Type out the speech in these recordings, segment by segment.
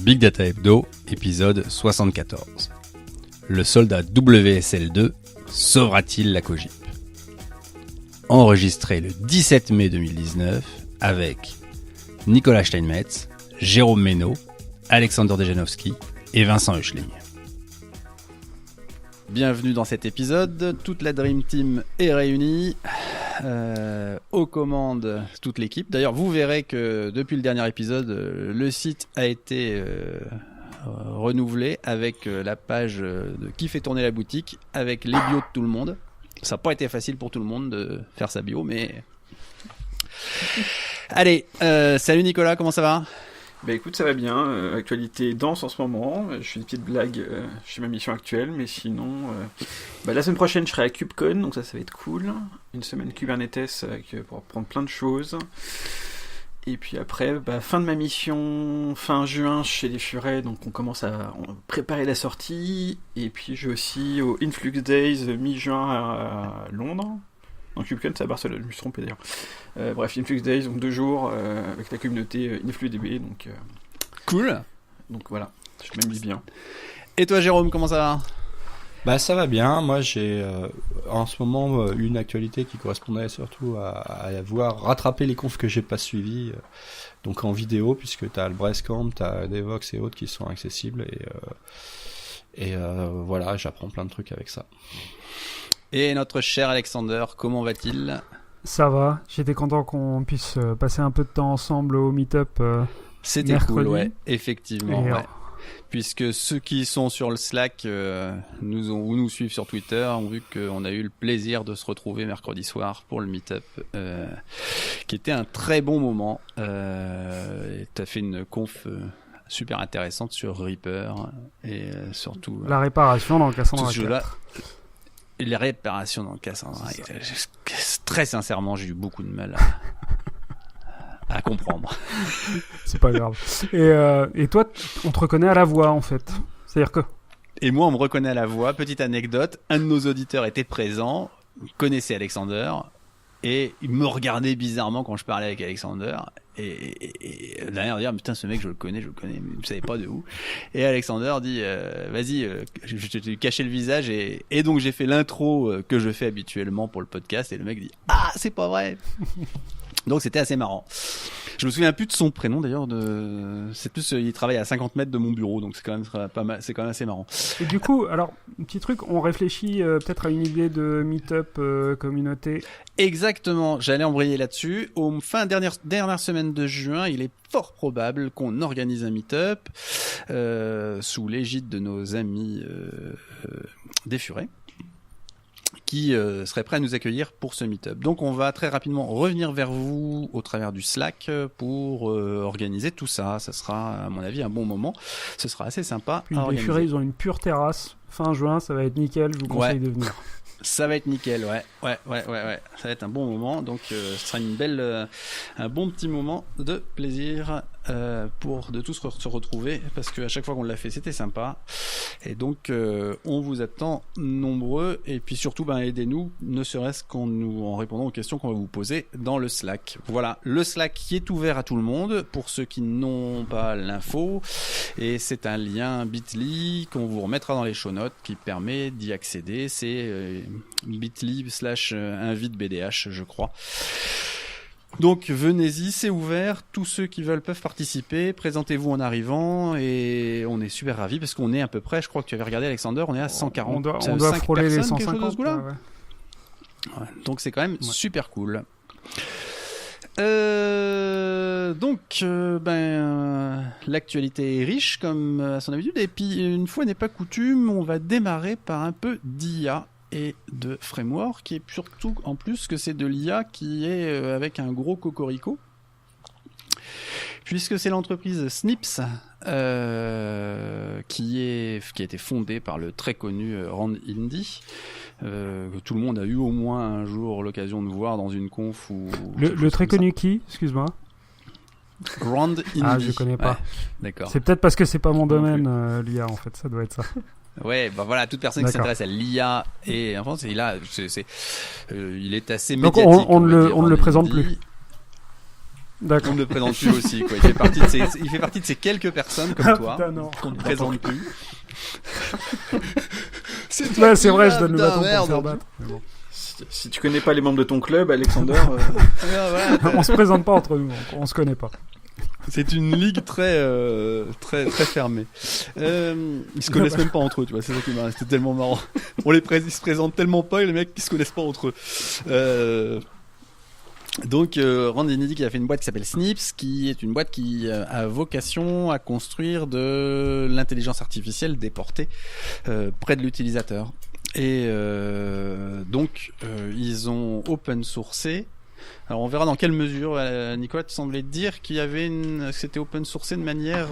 Big Data Hebdo, épisode 74. Le soldat WSL2 sauvera-t-il la Cogip ? Enregistré le 17 mai 2019 avec Nicolas Steinmetz, Jérôme Ménaud, Alexander Dejanowski et Vincent Huchling. Bienvenue dans cet épisode, toute la Dream Team est réunie, aux commandes toute l'équipe. D'ailleurs, vous verrez que depuis le dernier épisode, le site a été renouvelé avec la page de qui fait tourner la boutique, avec les bios de tout le monde. Ça n'a pas été facile pour tout le monde de faire sa bio, mais... Allez, salut Nicolas, comment ça va ? Bah écoute, ça va bien, actualité dense en ce moment, je fais des petites blagues chez ma mission actuelle, mais sinon, la semaine prochaine je serai à KubeCon, donc ça va être cool, une semaine Kubernetes pour apprendre plein de choses, et puis après, fin de ma mission, fin juin chez les Furets, donc on commence à préparer la sortie, et puis je vais aussi au Influx Days mi-juin à Londres. Non, KubeCon, c'est à Barcelone, je me suis trompé d'ailleurs. Bref, Influx Days, donc 2 jours avec la communauté InfluDB, donc... Cool. Donc voilà, je m'amuse bien. Et toi Jérôme, comment ça va ? Ça va bien, moi j'ai en ce moment une actualité qui correspondait surtout à voir rattraper les confs que j'ai pas suivis, donc en vidéo, puisque t'as le Brestcamp, t'as Devox et autres qui sont accessibles, et voilà, j'apprends plein de trucs avec ça. Et notre cher Alexander, comment va-t-il ? Ça va, j'étais content qu'on puisse passer un peu de temps ensemble au meet-up C'était mercredi. Cool, ouais, effectivement. Et ouais. Puisque ceux qui sont sur le Slack ou nous suivent sur Twitter ont vu qu'on a eu le plaisir de se retrouver mercredi soir pour le meet-up, qui était un très bon moment. Tu as fait une conf... super intéressante sur Reaper et surtout la réparation dans le Cassandra 4. Les réparations dans le Cassandra. Très sincèrement, j'ai eu beaucoup de mal à comprendre. C'est pas grave. Et toi, on te reconnaît à la voix en fait. C'est-à-dire que... Et moi, on me reconnaît à la voix. Petite anecdote, un de nos auditeurs était présent, connaissait Alexander, et il me regardait bizarrement quand je parlais avec Alexander. Et derrière, dire putain, ce mec, je le connais, mais vous savez pas de où. Et Alexander dit vas-y, je t'ai caché le visage, et donc j'ai fait l'intro que je fais habituellement pour le podcast, et le mec dit ah, c'est pas vrai. Donc c'était assez marrant. Je me souviens plus de son prénom d'ailleurs. C'est plus, il travaille à 50 mètres de mon bureau, donc c'est quand même pas mal, c'est quand même assez marrant. Et du coup, alors, un petit truc, on réfléchit peut-être à une idée de meet-up communauté. Exactement, j'allais embrayer là-dessus. Au fin dernière semaine de juin, il est fort probable qu'on organise un meet-up sous l'égide de nos amis des Furets, qui serait prêt à nous accueillir pour ce meet-up. Donc on va très rapidement revenir vers vous au travers du Slack pour organiser tout ça. Ça sera à mon avis un bon moment. Ce sera assez sympa. Puis les Furets, ils ont une pure terrasse. Fin juin, ça va être nickel, je vous conseille de venir. Ça va être nickel, ouais. Ça va être un bon moment, donc ce sera un bon petit moment de plaisir pour de tous se retrouver, parce qu'à chaque fois qu'on l'a fait, c'était sympa. Et donc, on vous attend nombreux, et puis surtout, aidez-nous, ne serait-ce en répondant aux questions qu'on va vous poser dans le Slack. Voilà, le Slack qui est ouvert à tout le monde, pour ceux qui n'ont pas l'info, et c'est un lien bit.ly qu'on vous remettra dans les show notes qui permet d'y accéder. C'est bit.ly/invite-bdh, je crois. Donc venez-y, c'est ouvert, tous ceux qui veulent peuvent participer, présentez-vous en arrivant, et on est super ravis parce qu'on est à peu près, je crois que tu avais regardé Alexander, on est à 140, on doit frôler les 150, ouais. Donc c'est quand même super cool. L'actualité est riche comme à son habitude, et puis une fois n'est pas coutume, on va démarrer par un peu d'IA et de framework, et surtout en plus que c'est de l'IA qui est avec un gros cocorico, puisque c'est l'entreprise Snips qui a été fondée par le très connu Rand Indy, que tout le monde a eu au moins un jour l'occasion de voir dans une conf ou le très connu qui, excuse-moi. Rand Indy. Ah, je connais pas. Ouais, d'accord. C'est peut-être parce que c'est pas mon domaine, l'IA en fait, ça doit être ça. Ouais, voilà, toute personne qui s'intéresse à l'IA, et en France, il est assez donc médiatique. on ne le présente plus. D'accord. On ne le présente plus aussi, quoi. Il fait partie de ces quelques personnes comme Ah, toi putain, non. qu'on ne présente plus. Ouais, c'est vrai, je donne le Putain, bâton pour me merde. faire battre. Mais bon. Si tu connais pas les membres de ton club, Alexander, Ah, ouais. On se présente pas entre nous, on se connaît pas. C'est une ligue très fermée. Ils se connaissent même pas entre eux, tu vois. C'est ça qui m'a. C'était tellement marrant. Ils se présentent tellement pas, et les mecs qui se connaissent pas entre eux. Donc, Randy Nitty qui a fait une boîte qui s'appelle Snips, qui est une boîte qui a vocation à construire de l'intelligence artificielle déportée près de l'utilisateur. Et donc, ils ont open sourcé. Alors, on verra dans quelle mesure. Nicolas, tu semblais dire qu'il y avait que c'était open sourcé de manière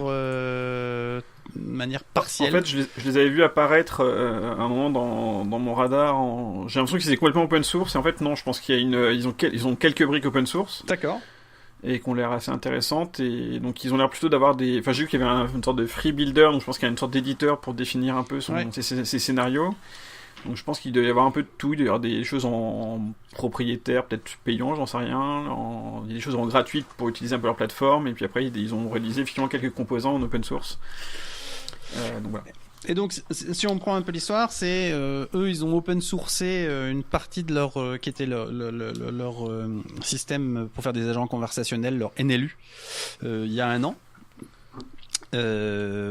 partielle. en fait, je les avais vus apparaître à un moment dans mon radar. J'ai l'impression qu'ils étaient complètement open source. Et en fait, non, je pense ils ont quelques briques open source. D'accord. Et qui ont l'air assez intéressantes. Et donc, ils ont l'air plutôt d'avoir des. Enfin, j'ai vu qu'il y avait une sorte de free builder. Donc, je pense qu'il y a une sorte d'éditeur pour définir un peu ses scénarios. Donc je pense qu'il doit y avoir un peu de tout, il doit y avoir des choses en propriétaire, peut-être payant, j'en sais rien, il y a des choses en gratuite pour utiliser un peu leur plateforme, et puis après ils ont réalisé effectivement quelques composants en open source. Donc voilà. Et donc, si on prend un peu l'histoire, c'est eux, ils ont open sourcé une partie de leur qui était leur système pour faire des agents conversationnels, leur NLU, il y a un an.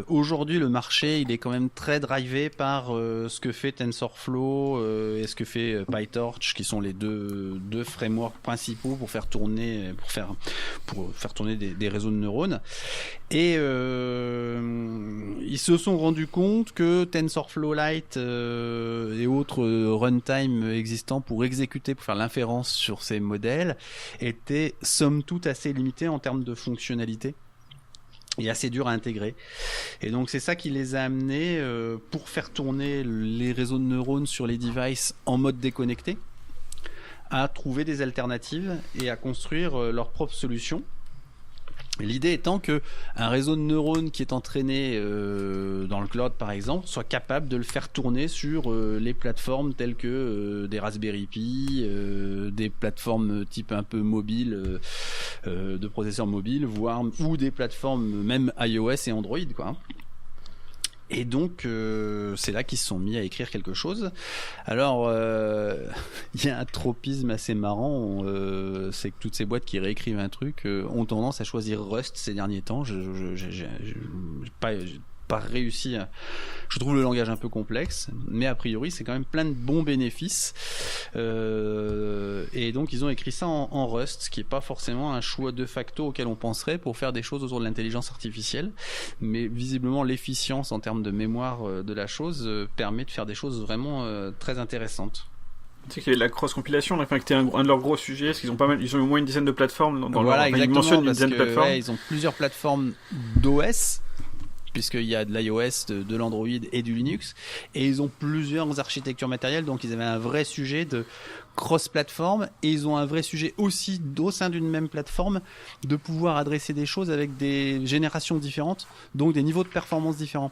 Aujourd'hui, le marché, il est quand même très drivé par ce que fait TensorFlow et ce que fait PyTorch, qui sont les deux frameworks principaux pour faire tourner des réseaux de neurones. Et ils se sont rendus compte que TensorFlow Lite et autres runtime existants pour faire l'inférence sur ces modèles étaient somme toute assez limités en termes de fonctionnalité. Et assez dur à intégrer. Et donc c'est ça qui les a amenés pour faire tourner les réseaux de neurones sur les devices en mode déconnecté, à trouver des alternatives et à construire leurs propres solutions. Et l'idée étant que un réseau de neurones qui est entraîné dans le cloud par exemple soit capable de le faire tourner sur les plateformes telles que des Raspberry Pi, des plateformes type un peu mobile, de processeurs mobiles, ou des plateformes même iOS et Android, quoi. Et donc, c'est là qu'ils se sont mis à écrire quelque chose. Alors, il y a un tropisme assez marrant, c'est que toutes ces boîtes qui réécrivent un truc ont tendance à choisir Rust ces derniers temps. J'ai pas réussi je trouve le langage un peu complexe, mais a priori c'est quand même plein de bons bénéfices, et donc ils ont écrit ça en Rust, ce qui est pas forcément un choix de facto auquel on penserait pour faire des choses autour de l'intelligence artificielle, mais visiblement l'efficience en termes de mémoire de la chose permet de faire des choses vraiment très intéressantes. Tu sais qu'il y avait de la cross-compilation, enfin, que c'était un de leurs gros sujets, parce qu'ils ont ils ont au moins une dizaine de plateformes voilà, ils exactement, mentionnent une parce dizaine de que plateformes. ils ont plusieurs plateformes d'OS, puisqu'il y a de l'iOS, de l'Android et du Linux, et ils ont plusieurs architectures matérielles, donc ils avaient un vrai sujet de cross-plateforme, et ils ont un vrai sujet aussi au sein d'une même plateforme de pouvoir adresser des choses avec des générations différentes, donc des niveaux de performance différents.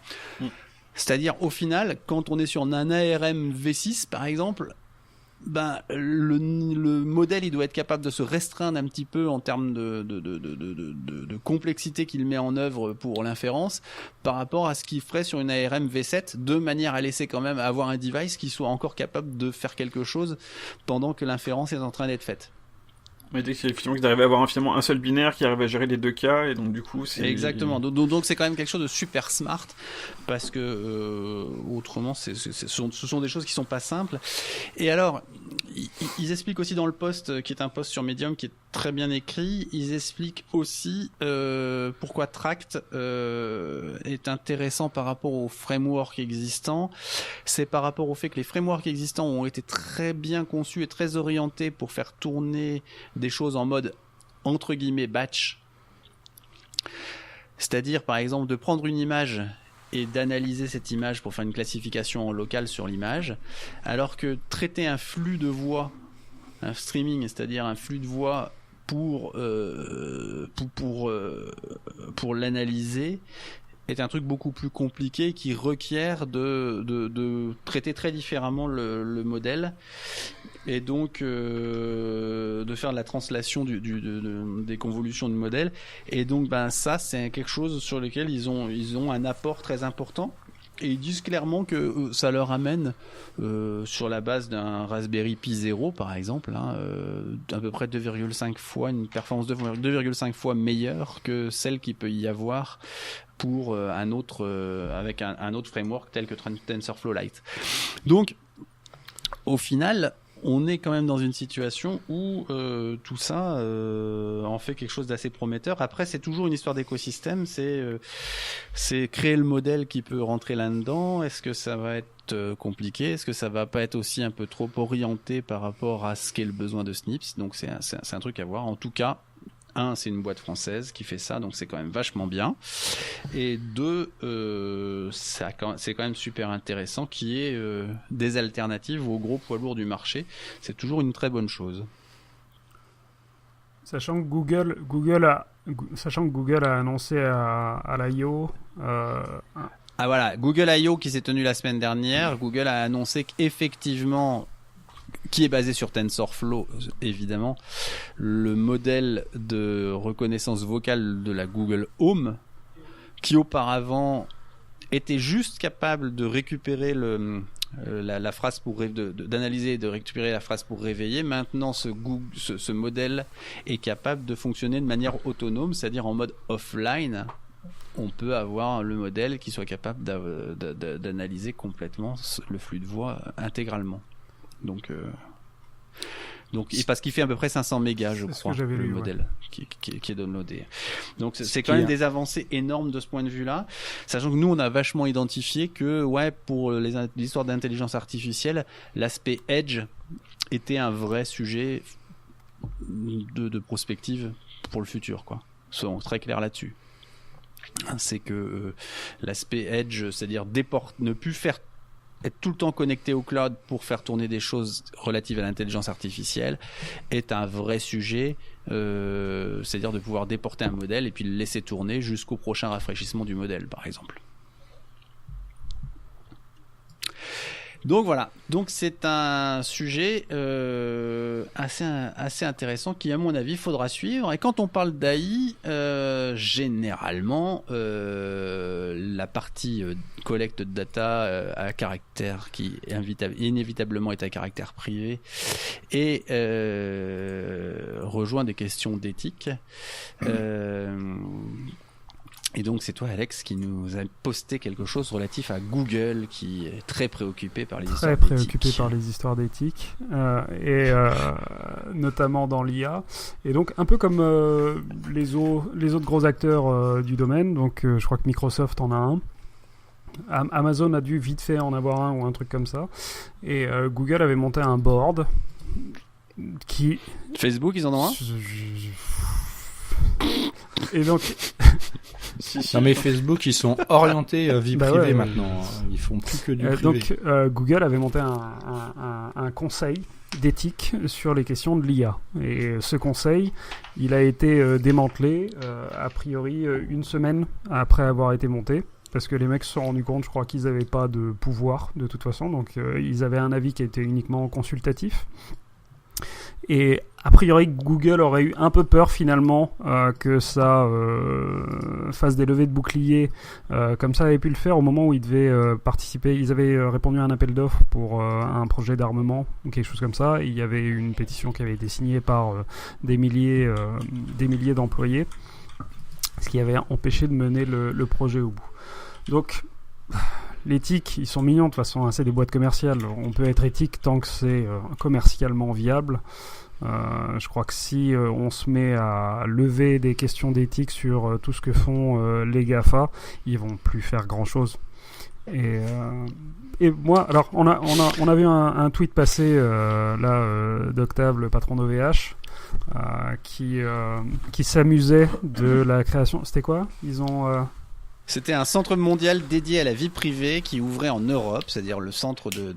C'est-à-dire, au final, quand on est sur un ARM V6 par exemple, le modèle il doit être capable de se restreindre un petit peu en termes de complexité qu'il met en œuvre pour l'inférence par rapport à ce qu'il ferait sur une ARM V7, de manière à laisser quand même avoir un device qui soit encore capable de faire quelque chose pendant que l'inférence est en train d'être faite. Mais dès qu'ils arrivaient à avoir finalement un seul binaire qui arrive à gérer les deux cas, et donc du coup c'est... Exactement, donc c'est quand même quelque chose de super smart, parce que autrement ce sont des choses qui sont pas simples. Et alors ils expliquent aussi dans le post, qui est un post sur Medium qui est très bien écrit, ils expliquent aussi pourquoi Tract est intéressant par rapport aux frameworks existants. C'est par rapport au fait que les frameworks existants ont été très bien conçus et très orientés pour faire tourner des choses en mode entre guillemets batch, c'est-à-dire par exemple de prendre une image et d'analyser cette image pour faire une classification en local sur l'image, alors que traiter un flux de voix, un streaming, c'est-à-dire un flux de voix pour l'analyser, est un truc beaucoup plus compliqué qui requiert de traiter très différemment le modèle. et donc de faire de la translation des convolutions de modèles. Et donc ça c'est quelque chose sur lequel ils ont un apport très important. Et ils disent clairement que ça leur amène, sur la base d'un Raspberry Pi 0 par exemple, à peu près 2,5 fois, une performance 2,5 fois meilleure que celle qu'il peut y avoir pour un autre, avec un autre framework tel que TensorFlow Lite. Donc, au final, on est quand même dans une situation où tout ça en fait quelque chose d'assez prometteur. Après, c'est toujours une histoire d'écosystème. C'est créer le modèle qui peut rentrer là-dedans. Est-ce que ça va être compliqué? Est-ce que ça va pas être aussi un peu trop orienté par rapport à ce qu'est le besoin de Snips? Donc c'est un truc à voir. En tout cas, c'est une boîte française qui fait ça, donc c'est quand même vachement bien. Et deux, c'est quand même super intéressant qu'il y ait des alternatives aux gros poids lourds du marché. C'est toujours une très bonne chose. Sachant que Google a annoncé à l'I.O. Ah voilà, Google I.O. qui s'est tenu la semaine dernière, Google a annoncé qu'effectivement, qui est basé sur TensorFlow, évidemment, le modèle de reconnaissance vocale de la Google Home, qui auparavant était juste capable de récupérer la phrase d'analyser et de récupérer la phrase pour réveiller. Maintenant, ce modèle est capable de fonctionner de manière autonome, c'est-à-dire en mode offline. On peut avoir le modèle qui soit capable d'analyser complètement le flux de voix intégralement. Donc parce qu'il fait à peu près 500 mégas, je crois, le modèle qui est downloadé. Donc c'est quand même des avancées énormes de ce point de vue-là, sachant que nous on a vachement identifié que pour l'histoire d'intelligence artificielle, l'aspect edge était un vrai sujet de prospective pour le futur, quoi. Soyons très clairs là-dessus. C'est que l'aspect edge, c'est-à-dire ne plus être tout le temps connecté au cloud pour faire tourner des choses relatives à l'intelligence artificielle est un vrai sujet, c'est-à-dire de pouvoir déporter un modèle et puis le laisser tourner jusqu'au prochain rafraîchissement du modèle, par exemple. Donc voilà, donc c'est un sujet assez intéressant qui, à mon avis, faudra suivre. Et quand on parle d'AI, généralement, la partie collecte de data à caractère qui inévitablement est à caractère privé et rejoint des questions d'éthique. Et donc c'est toi, Alex, qui nous a posté quelque chose relatif à Google, qui est très préoccupé par les histoires d'éthique. Très préoccupé par les histoires d'éthique, et notamment dans l'IA. Et donc un peu comme les autres gros acteurs du domaine, donc je crois que Microsoft en a un. Amazon a dû vite fait en avoir un ou un truc comme ça. Et Google avait monté un board qui... Facebook, ils en ont un ? Et donc... Non mais Facebook, ils sont orientés vie privée maintenant. Ils font plus que du privé. Donc Google avait monté un conseil d'éthique sur les questions de l'IA. Et ce conseil, il a été démantelé a priori une semaine après avoir été monté. Parce que les mecs se sont rendus compte, je crois qu'ils n'avaient pas de pouvoir de toute façon. Donc ils avaient un avis qui était uniquement consultatif. Et a priori, Google aurait eu un peu peur finalement que ça fasse des levées de boucliers comme ça avait pu le faire au moment où ils devaient participer. Ils avaient répondu à un appel d'offres pour un projet d'armement ou quelque chose comme ça. Et il y avait une pétition qui avait été signée par des milliers d'employés, ce qui avait empêché de mener le projet au bout. Donc... L'éthique, ils sont mignons de toute façon, hein, c'est des boîtes commerciales. On peut être éthique tant que c'est commercialement viable. Je crois que si on se met à lever des questions d'éthique sur tout ce que font les GAFA, ils vont plus faire grand-chose. Et moi, alors on a vu un tweet passer d'Octave, le patron d'OVH, qui s'amusait de la création. C'était quoi ? C'était un centre mondial dédié à la vie privée qui ouvrait en Europe, c'est-à-dire le centre de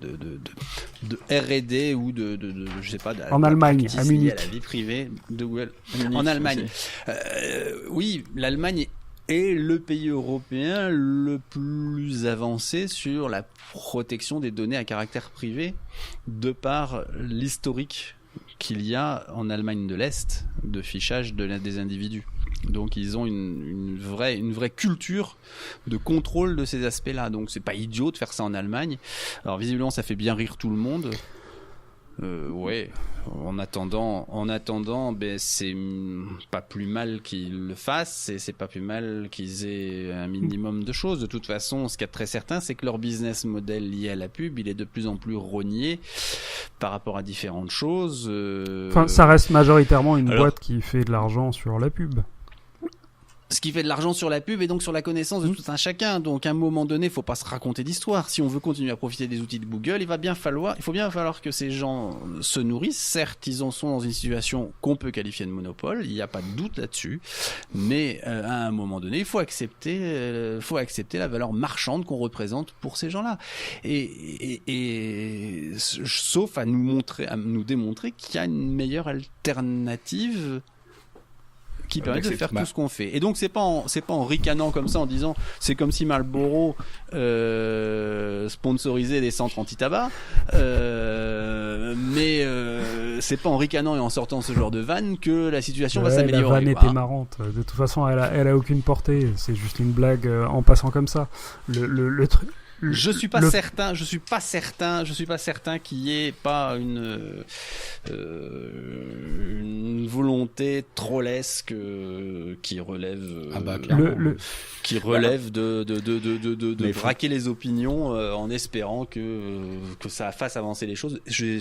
R&D ou je sais pas, en Allemagne, à Munich, à la vie privée de Google. En Allemagne. Oui, l'Allemagne est le pays européen le plus avancé sur la protection des données à caractère privé, de par l'historique qu'il y a en Allemagne de l'Est de fichage des individus. Donc ils ont une vraie culture de contrôle de ces aspects-là. Donc c'est pas idiot de faire ça en Allemagne. Alors visiblement ça fait bien rire tout le monde. Ouais. En attendant, c'est pas plus mal qu'ils le fassent, et c'est pas plus mal qu'ils aient un minimum de choses. De toute façon, ce qui est très certain, c'est que leur business model lié à la pub, il est de plus en plus rogné par rapport à différentes choses. Enfin, ça reste majoritairement une boîte qui fait de l'argent sur la pub. Ce qui fait de l'argent sur la pub et donc sur la connaissance de tout un chacun. Donc à un moment donné, il faut pas se raconter d'histoire. Si on veut continuer à profiter des outils de Google, il faut bien falloir que ces gens se nourrissent. Certes, ils en sont dans une situation qu'on peut qualifier de monopole, il n'y a pas de doute là-dessus. Mais à un moment donné, il faut accepter la valeur marchande qu'on représente pour ces gens-là. Et sauf à nous démontrer qu'il y a une meilleure alternative qui permet de faire tout ce qu'on fait. Et donc c'est pas en ricanant comme ça en disant c'est comme si Marlboro sponsorisait des centres anti-tabac, mais c'est pas en ricanant et en sortant ce genre de vanne que la situation va s'améliorer. La vanne était marrante. De toute façon, elle a aucune portée. C'est juste une blague en passant comme ça. Le truc. Je suis pas certain qu'il y ait pas une volonté trollesque qui relève de braquer les opinions en espérant que ça fasse avancer les choses. Je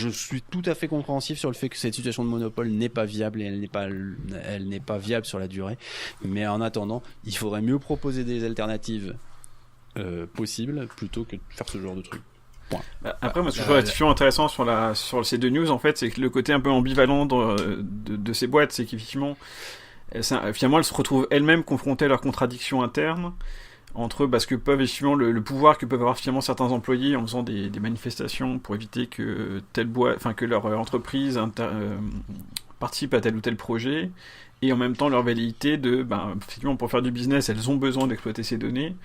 suis tout à fait compréhensif sur le fait que cette situation de monopole n'est pas viable et elle n'est pas viable sur la durée. Mais en attendant, il faudrait mieux proposer des alternatives possible plutôt que de faire ce genre de truc. Après, moi, ce que je trouve relativement intéressant sur ces deux news, en fait, c'est que le côté un peu ambivalent de ces boîtes, c'est qu'effectivement, finalement, elles se retrouvent elles-mêmes confrontées à leurs contradictions internes entre ce que peuvent effectivement le pouvoir que peuvent avoir finalement certains employés en faisant des manifestations pour éviter que telle boîte, enfin que leur entreprise participe à tel ou tel projet. Et en même temps, leur velléité effectivement, pour faire du business, elles ont besoin d'exploiter ces données.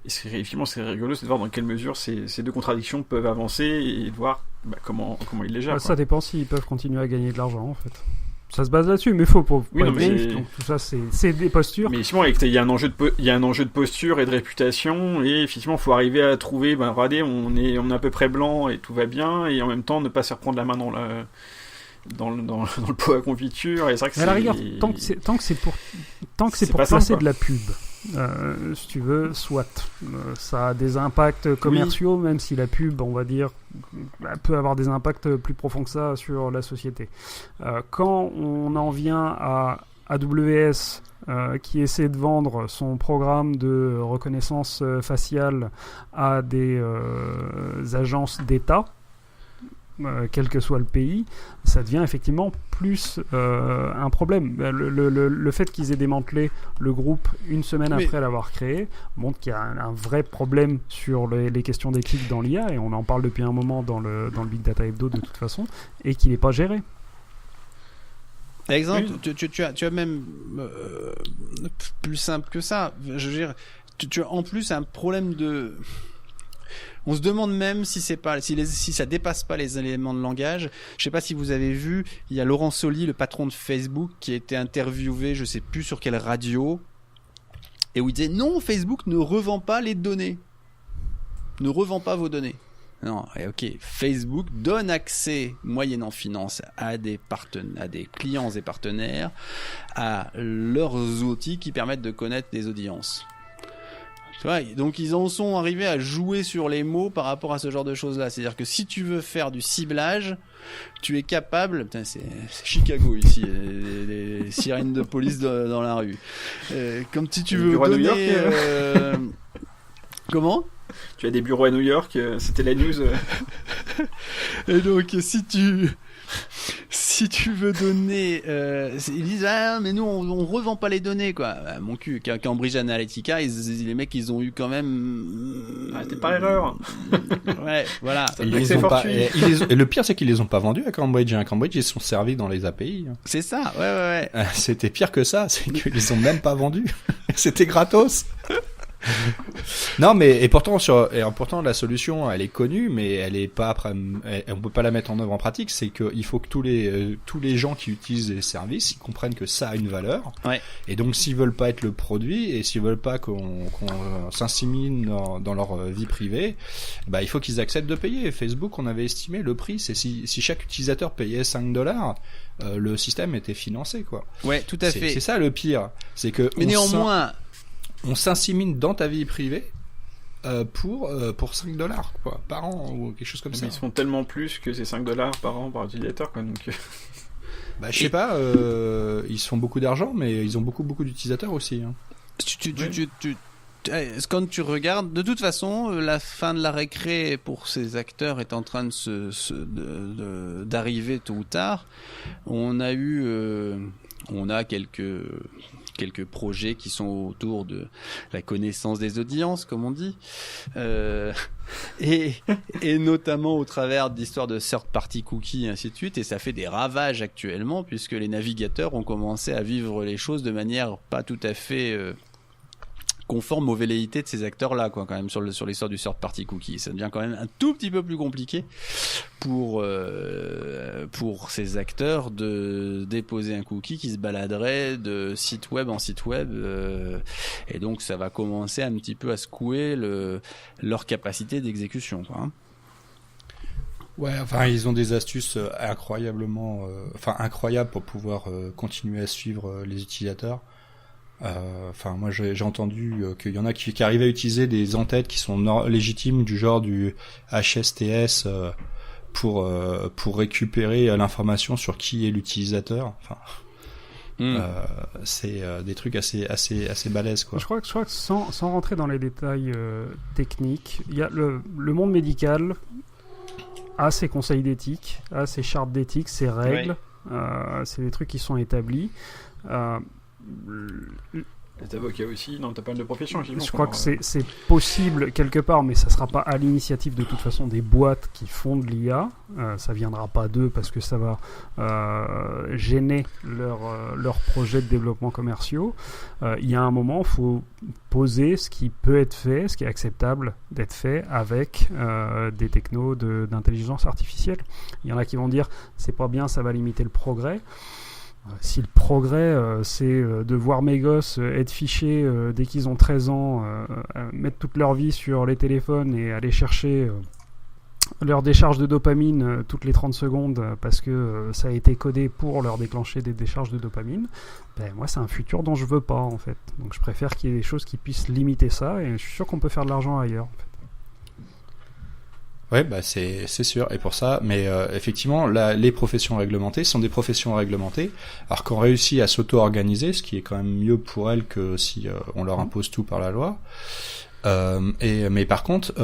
Et c'est rigolo, c'est de voir dans quelle mesure ces deux contradictions peuvent avancer et de voir comment ils les gèrent. Ça dépend s'ils peuvent continuer à gagner de l'argent, en fait. Ça se base là-dessus, mais il faut pas être naïf, donc tout ça, c'est des postures. Mais effectivement, il y a un enjeu de posture et de réputation, et effectivement, il faut arriver à trouver, regardez, on est à peu près blanc et tout va bien, et en même temps, ne pas se reprendre la main dans le pot à confiture. Et c'est vrai que à la rigueur, tant que c'est pour passer de la pub, si tu veux, soit ça a des impacts commerciaux, même si la pub, on va dire, peut avoir des impacts plus profonds que ça sur la société. Quand on en vient à AWS qui essaie de vendre son programme de reconnaissance faciale à des agences d'État, quel que soit le pays, ça devient effectivement plus un problème. Le fait qu'ils aient démantelé le groupe une semaine après l'avoir créé montre qu'il y a un vrai problème sur les questions d'éthique dans l'IA, et on en parle depuis un moment dans le Big Data Hebdo de toute façon, et qu'il n'est pas géré. Exemple, tu as même plus simple que ça. Je veux dire, tu as en plus un problème de... On se demande même si ça dépasse pas les éléments de langage. Je sais pas si vous avez vu, il y a Laurent Soli, le patron de Facebook, qui a été interviewé, je sais plus sur quelle radio, et où il disait non, Facebook ne revend pas les données, ne revend pas vos données. Non, ok, Facebook donne accès, moyennant finance, à des clients et partenaires, à leurs outils qui permettent de connaître des audiences. Ouais, donc ils en sont arrivés à jouer sur les mots par rapport à ce genre de choses-là. C'est-à-dire que si tu veux faire du ciblage, tu es capable... Putain, c'est Chicago ici, les sirènes de police dans la rue. Comme si tu veux donner... Comment ? Tu as des bureaux à New York, c'était la news. Et donc si si tu veux donner, ils disent mais nous on revend pas les données quoi. Bah, mon cul, Cambridge Analytica, les mecs ils ont eu quand même. T'es par erreur. Ouais, voilà. Et le pire c'est qu'ils les ont pas vendus à Cambridge. À Cambridge ils se sont servis dans les API. C'est ça, ouais. C'était pire que ça, c'est qu'ils les ont même pas vendus. C'était gratos. Non, mais et pourtant la solution elle est connue, mais elle est pas on peut pas la mettre en œuvre en pratique. C'est qu'il faut que tous les gens qui utilisent les services ils comprennent que ça a une valeur. Ouais. Et donc s'ils veulent pas être le produit et s'ils veulent pas qu'on s'insémine dans leur vie privée, bah il faut qu'ils acceptent de payer. Facebook, on avait estimé le prix, c'est si chaque utilisateur payait $5, le système était financé quoi. Ouais, tout à fait. C'est ça le pire, c'est que mais néanmoins on s'insémine dans ta vie privée pour $5 quoi, par an ou quelque chose comme ça. Ils se font tellement plus que ces $5 par an par utilisateur quoi, donc bah je sais pas, ils se font beaucoup d'argent mais ils ont beaucoup d'utilisateurs aussi hein. Quand tu regardes, de toute façon, la fin de la récré pour ces acteurs est en train d'arriver tôt ou tard. On a quelques projets qui sont autour de la connaissance des audiences, comme on dit, et notamment au travers d'histoires de third-party cookies et ainsi de suite. Et ça fait des ravages actuellement puisque les navigateurs ont commencé à vivre les choses de manière pas tout à fait conforme aux velléités de ces acteurs-là, quoi, quand même, sur l'histoire du third-party cookie. Ça devient quand même un tout petit peu plus compliqué pour ces acteurs de déposer un cookie qui se baladerait de site web en site web, et donc ça va commencer un petit peu à secouer leur capacité d'exécution, quoi, hein. Ouais, enfin ils ont des astuces incroyables pour pouvoir continuer à suivre les utilisateurs. Enfin, moi j'ai entendu qu'il y en a qui arrivent à utiliser des entêtes qui sont légitimes du genre du HSTS pour récupérer l'information sur qui est l'utilisateur. Enfin, c'est des trucs assez balèzes quoi. Je crois que sans rentrer dans les détails techniques, il y a le monde médical a ses conseils d'éthique, a ses chartes d'éthique, ses règles. Oui. C'est des trucs qui sont établis. Les avocats aussi, non, t'as pas mal de professions. Je crois que c'est possible quelque part, mais ça sera pas à l'initiative de toute façon des boîtes qui font de l'IA. Ça viendra pas d'eux parce que ça va gêner leurs projets de développement commerciaux. Il y a un moment, il faut poser ce qui peut être fait, ce qui est acceptable d'être fait avec des technos d'intelligence artificielle. Il y en a qui vont dire c'est pas bien, ça va limiter le progrès. Si le progrès, c'est de voir mes gosses être fichés dès qu'ils ont 13 ans, mettre toute leur vie sur les téléphones et aller chercher leur décharge de dopamine toutes les 30 secondes parce que ça a été codé pour leur déclencher des décharges de dopamine, ben moi c'est un futur dont je veux pas en fait. Donc je préfère qu'il y ait des choses qui puissent limiter ça et je suis sûr qu'on peut faire de l'argent ailleurs en fait. Ouais, bah c'est sûr. Et pour ça, mais effectivement, là, les professions réglementées sont des professions réglementées, alors qu'on réussit à s'auto-organiser, ce qui est quand même mieux pour elles que si on leur impose tout par la loi. Mais par contre,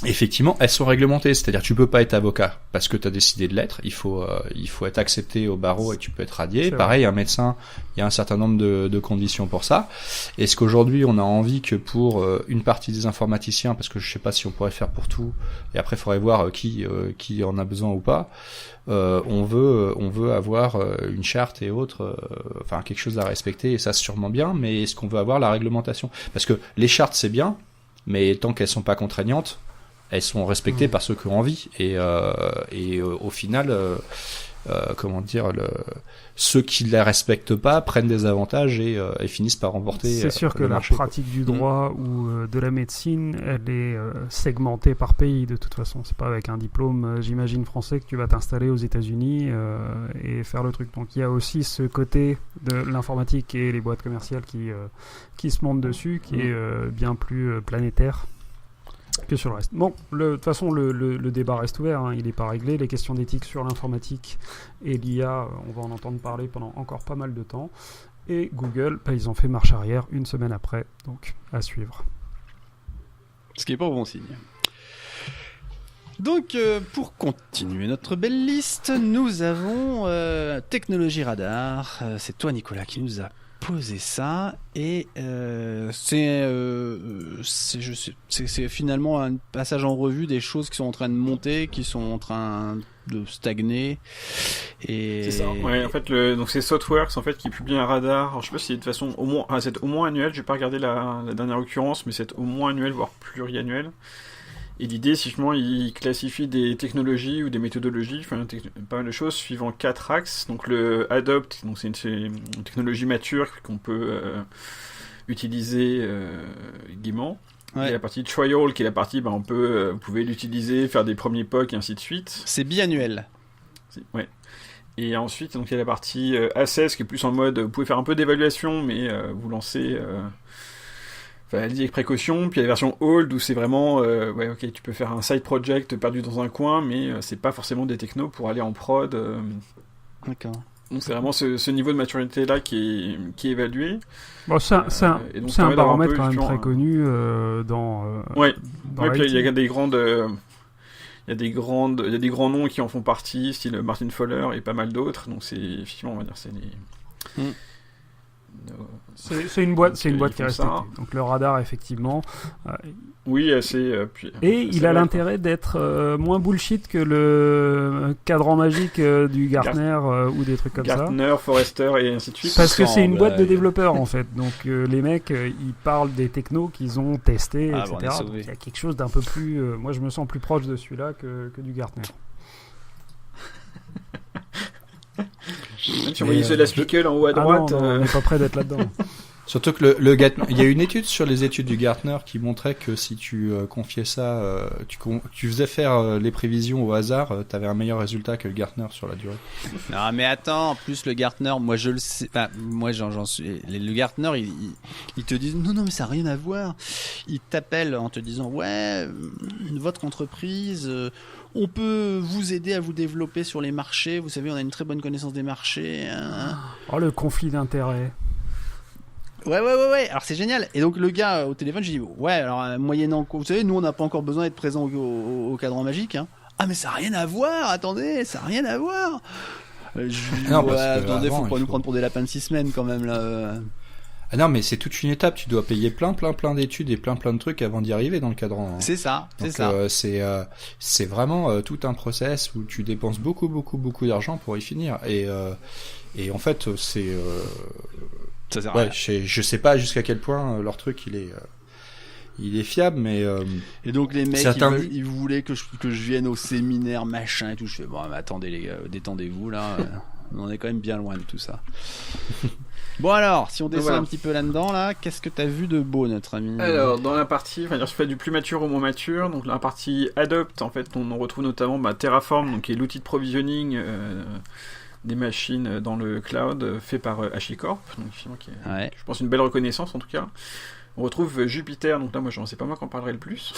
effectivement, elles sont réglementées. C'est-à-dire, tu peux pas être avocat parce que tu as décidé de l'être. Il faut être accepté au barreau et tu peux être radié. Pareil, un médecin, il y a un certain nombre de conditions pour ça. Est-ce qu'aujourd'hui, on a envie que pour une partie des informaticiens, parce que je sais pas si on pourrait faire pour tout, et après, il faudrait voir qui en a besoin ou pas. On veut avoir une charte et autres, enfin quelque chose à respecter, et ça c'est sûrement bien. Mais est-ce qu'on veut avoir la réglementation? Parce que les chartes c'est bien, mais tant qu'elles sont pas contraignantes, elles sont respectées par ceux qui ont envie et au final ceux qui ne les respectent pas prennent des avantages et finissent par remporter. C'est sûr que la pratique du droit ou de la médecine, elle est segmentée par pays de toute façon. C'est pas avec un diplôme, j'imagine, français que tu vas t'installer aux États-Unis et faire le truc. Donc il y a aussi ce côté de l'informatique et les boîtes commerciales qui se montent dessus, qui est bien plus planétaire que sur le reste. Bon, de toute façon, le débat reste ouvert, hein, il n'est pas réglé. Les questions d'éthique sur l'informatique et l'IA, on va en entendre parler pendant encore pas mal de temps. Et Google, ils ont fait marche arrière une semaine après, donc à suivre. Ce qui n'est pas bon signe. Donc, pour continuer notre belle liste, nous avons Technologie Radar. C'est toi, Nicolas, qui nous a posé ça. Et c'est finalement un passage en revue des choses qui sont en train de monter, qui sont en train de stagner. Et... C'est ça. Ouais, en fait, donc c'est Softworks en fait qui publie un radar. Alors, je sais pas si de façon c'est au moins annuel. J'ai pas regardé la dernière occurrence, mais c'est au moins annuel, voire pluriannuel. Et l'idée, c'est justement, il classifie des technologies ou des méthodologies, enfin, pas mal de choses, suivant 4 axes. Donc le Adopt, donc c'est une technologie mature qu'on peut utiliser gaiement. Ouais. Et la partie Trial, qui est la partie, vous pouvez l'utiliser, faire des premiers POC, et ainsi de suite. C'est biannuel. Ouais. Et ensuite, donc, il y a la partie Assess, qui est plus en mode, vous pouvez faire un peu d'évaluation, mais vous lancez... elle dit avec précaution, puis il y a la version Hold où c'est vraiment, tu peux faire un side project perdu dans un coin, mais c'est pas forcément des technos pour aller en prod. D'accord. Donc c'est vraiment ce niveau de maturité là qui est évalué. Bon, c'est un baromètre quand même très connu dans. Puis il y a des grandes. Il y a des grands noms qui en font partie, style Martin Fowler et pas mal d'autres. Donc c'est effectivement, on va dire, c'est des. C'est une boîte qui est respectée. Donc le radar, effectivement. Oui, assez. Et il a l'intérêt d'être moins bullshit que le cadran magique du Gartner ou des trucs comme Gartner, Forrester et ainsi de suite. Parce que c'est une boîte de développeurs en fait. Donc les mecs, ils parlent des technos qu'ils ont testés, etc. Donc, il y a quelque chose d'un peu plus. Moi, je me sens plus proche de celui-là que du Gartner. Tu voyais The Last Pickle en haut à droite. Non, on n'est pas prêt d'être là-dedans. Surtout que le Gartner, il y a une étude sur les études du Gartner qui montrait que si tu confiais ça, tu faisais faire les prévisions au hasard, t'avais un meilleur résultat que le Gartner sur la durée. Non, mais attends, en plus le Gartner, moi je le sais, enfin, moi j'en suis, le Gartner, ils te disent non, mais ça n'a rien à voir. Ils t'appellent en te disant votre entreprise, on peut vous aider à vous développer sur les marchés. Vous savez, on a une très bonne connaissance des marchés. Oh, le conflit d'intérêts. Ouais. Alors c'est génial. Et donc le gars au téléphone, j'ai dit alors moyennant, vous savez, nous on n'a pas encore besoin d'être présent au cadran magique. Hein. Ah mais ça n'a rien à voir. Attendez, ça n'a rien à voir. Attendez, faut pas nous prendre pour des lapins de 6 semaines quand même là. Ah non, mais c'est toute une étape. Tu dois payer plein d'études et plein de trucs avant d'y arriver dans le cadran. Hein. C'est ça. C'est vraiment tout un process où tu dépenses beaucoup d'argent pour y finir. Et en fait, c'est. Ça sert à rien. Je sais pas jusqu'à quel point leur truc il est fiable, mais. Et donc les mecs, ils voulaient que je vienne au séminaire machin et tout. Je fais mais attendez les gars, détendez-vous là. On en est quand même bien loin de tout ça. Bon alors, si on descend un petit peu là-dedans, là, qu'est-ce que t'as vu de beau, notre ami ? Alors, dans la partie, je fais du plus mature au moins mature, donc la partie Adopt, en fait, on retrouve notamment Terraform, donc qui est l'outil de provisioning des machines dans le cloud fait par HashiCorp, donc qui est, je pense, une belle reconnaissance en tout cas. On retrouve Jupyter, donc là, c'est pas moi qui en parlerai le plus.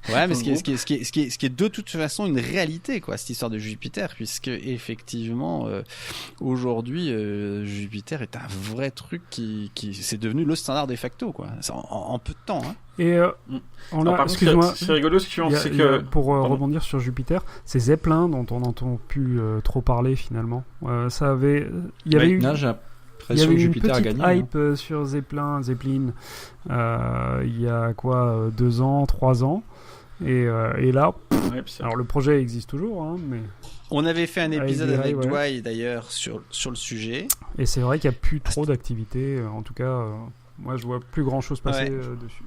Ouais, mais ce qui est de toute façon une réalité, quoi, cette histoire de Jupyter, puisque effectivement, aujourd'hui, Jupyter est un vrai truc qui c'est devenu le standard de facto, quoi, en peu de temps. Hein. Et excuse-moi, c'est rigolo, c'est que pour rebondir sur Jupyter, c'est Zeppelin dont on n'entend plus trop parler finalement. Il y avait eu. Il y avait une petite hype sur Zeppelin, il y a 2 ans, 3 ans, et là, alors le projet existe toujours, hein, mais... On avait fait un épisode avec Dwight d'ailleurs sur le sujet. Et c'est vrai qu'il n'y a plus trop d'activité, en tout cas, moi je vois plus grand chose passer dessus.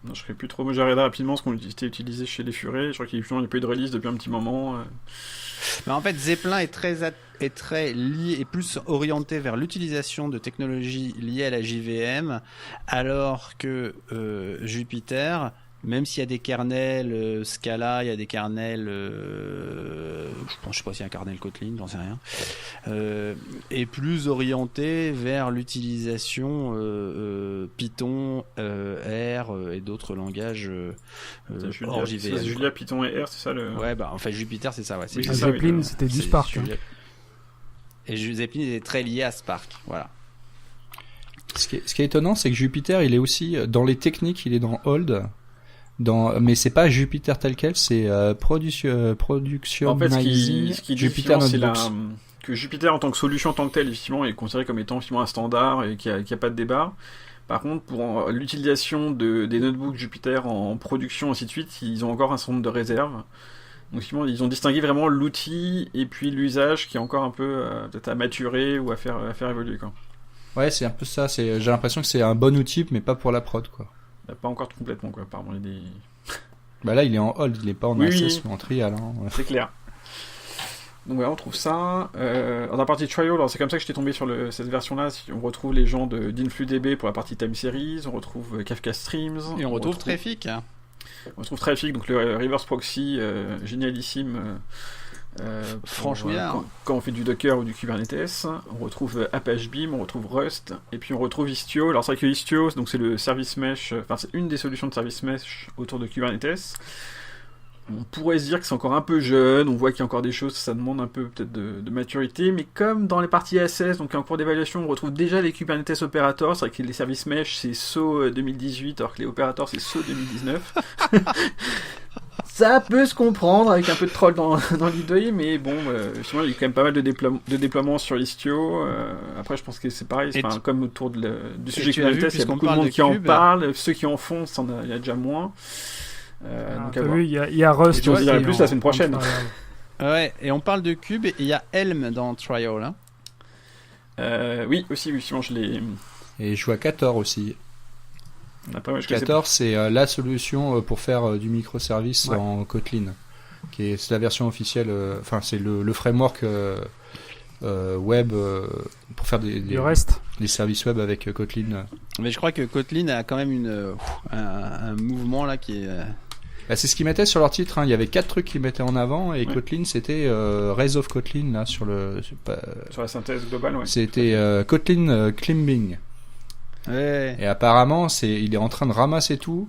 Non, je ne serais plus trop. Moi, j'ai regardé rapidement ce qu'on était utilisé chez les Furets. Je crois qu'il n'y a pas eu de release depuis un petit moment. Mais en fait, Zeppelin est très lié et plus orienté vers l'utilisation de technologies liées à la JVM, alors que Jupyter, même s'il y a des kernels Scala, il y a des kernels, je sais pas s'il y a un kernel Kotlin, j'en sais rien, est plus orienté vers l'utilisation Python, R et d'autres langages hors JVM. C'est Julia, Python et R, c'est ça le... Ouais, enfin Jupyter, c'est ça, ouais. Zeppelin, c'était du Spark. Hein. Et Zeppelin était très lié à Spark, voilà. Ce qui est étonnant, c'est que Jupyter, il est aussi, dans les techniques, il est dans Hold. Mais c'est pas Jupyter tel quel, c'est Production En fait, Magazine, ce qui dit, Jupyter c'est Notebooks. que Jupyter en tant que solution en tant que telle, effectivement, est considéré comme étant effectivement un standard et qu'il n'y a pas de débat. Par contre, pour l'utilisation des notebooks Jupyter en production, ainsi de suite, ils ont encore un certain nombre de réserves. Donc, effectivement, ils ont distingué vraiment l'outil et puis l'usage qui est encore un peu peut-être à maturer ou à faire évoluer, quoi. Ouais, c'est un peu ça. J'ai l'impression que c'est un bon outil, mais pas pour la prod, quoi. Pas encore complètement, quoi. Apparemment, il y a des... Bah là, il est en hold, il est pas en access ou en trial. Hein. Ouais. C'est clair. Donc voilà, on trouve ça. Dans la partie trial, alors c'est comme ça que j'étais tombé sur cette version-là. On retrouve les gens d'InfluDB pour la partie time series, on retrouve Kafka Streams. Et on retrouve Traffic. On retrouve Traffic, donc le reverse proxy génialissime. Franchouillard. Quand on fait du Docker ou du Kubernetes. On retrouve Apache Beam, on retrouve Rust, et puis on retrouve Istio. Alors c'est vrai que Istio, donc c'est le service mesh, c'est une des solutions de service mesh autour de Kubernetes. On pourrait se dire que c'est encore un peu jeune, on voit qu'il y a encore des choses, ça demande un peu peut-être de maturité, mais comme dans les parties SS, donc en cours d'évaluation, on retrouve déjà les Kubernetes Operators, c'est vrai que les services mesh c'est SO 2018, alors que les Operators c'est SO 2019. Ça peut se comprendre avec un peu de troll dans l'idée, mais bon, finalement il y a quand même pas mal de déploiements sur Istio. Après, je pense que c'est pareil, comme autour du sujet Kubernetes, il y a beaucoup de monde qui en parle, ceux qui en font, il y a déjà moins. T'as vu, il y a Rust. Et on dirait plus la semaine prochaine. Ouais, et on parle de Cube, et il y a Helm dans Trial. Hein. Oui, aussi, effectivement, je l'ai. Et je vois 14 aussi. Après, 14, c'est la solution pour faire du microservice en Kotlin. C'est la version officielle, c'est le framework web pour faire des services web avec Kotlin. Mais je crois que Kotlin a quand même un mouvement là qui est... C'est ce qu'ils mettaient sur leur titre, hein. Il y avait 4 trucs qu'ils mettaient en avant, et Kotlin c'était Rise of Kotlin là, sur la synthèse globale, ouais. C'était Kotlin Climbing. Ouais. Et apparemment il est en train de ramasser tout.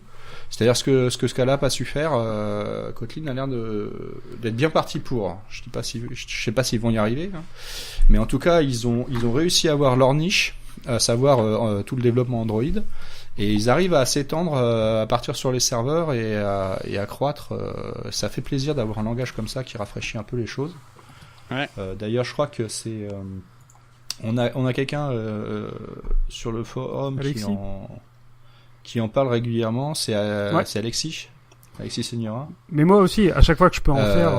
C'est-à-dire ce que Scala n'a pas su faire, Kotlin a l'air d'être bien parti pour. Je sais pas s'ils vont y arriver, hein. Mais en tout cas ils ont réussi à avoir leur niche, à savoir tout le développement Android, et ils arrivent à s'étendre, à partir sur les serveurs et à croître. Ça fait plaisir d'avoir un langage comme ça qui rafraîchit un peu les choses. Ouais. D'ailleurs, je crois que c'est on a quelqu'un sur le forum qui en parle régulièrement, c'est Alexis Segnora. Mais moi aussi, à chaque fois que je peux en faire,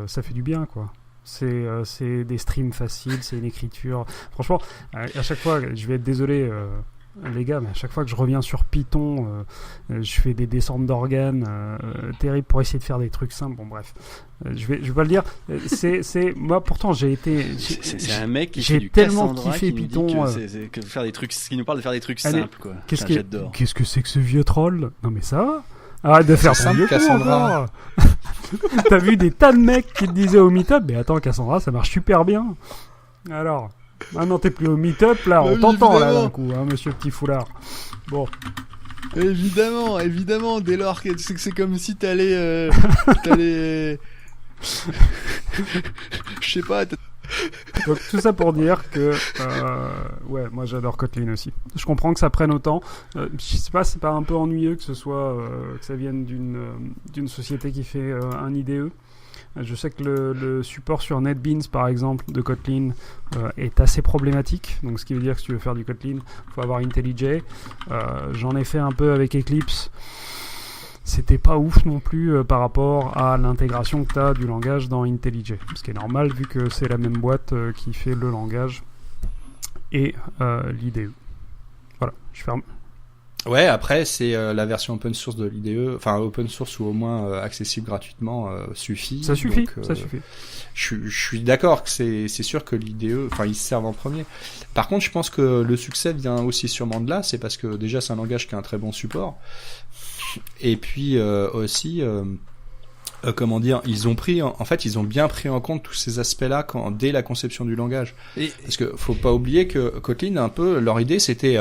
ça fait du bien, quoi. C'est des streams faciles, c'est une écriture. Franchement, à chaque fois, je vais être désolé, les gars, mais à chaque fois que je reviens sur Python, je fais des descentes d'organes terribles pour essayer de faire des trucs simples. Bon, bref, je vais pas le dire. C'est moi, pourtant, c'est un mec qui j'ai fait du tellement Cassandra kiffé qui Python. Que faire des trucs, qui nous parle de faire des trucs simples, quoi. J'adore. Qu'est-ce que c'est que ce vieux troll? Non, mais ça va. Arrête de faire ton vieux Cassandra. T'as vu des tas de mecs qui te disaient au meet-up, mais attends, Cassandra, ça marche super bien. Alors, maintenant t'es plus au meet-up, là, on t'entend là d'un coup, hein, monsieur Petit Foulard. Bon. Évidemment, dès lors que c'est comme si t'allais... Je sais pas... Donc tout ça pour dire que moi j'adore Kotlin aussi. Je comprends que ça prenne autant. Je sais pas, c'est pas un peu ennuyeux que ce soit que ça vienne d'une société qui fait un IDE. Je sais que le support sur NetBeans par exemple de Kotlin est assez problématique. Donc ce qui veut dire que si tu veux faire du Kotlin, il faut avoir IntelliJ. J'en ai fait un peu avec Eclipse. C'était pas ouf non plus par rapport à l'intégration que tu as du langage dans IntelliJ. Ce qui est normal vu que c'est la même boîte qui fait le langage et l'IDE. Voilà, je ferme. Ouais, après c'est la version open source de l'IDE, enfin open source ou au moins accessible gratuitement suffit. Ça suffit, donc, ça suffit. Je suis d'accord que c'est sûr que l'IDE, enfin ils se servent en premier. Par contre, je pense que le succès vient aussi sûrement de là, c'est parce que déjà c'est un langage qui a un très bon support. Et puis aussi, comment dire, ils ont bien pris en compte tous ces aspects-là dès la conception du langage. Parce que faut pas oublier que Kotlin, un peu, leur idée c'était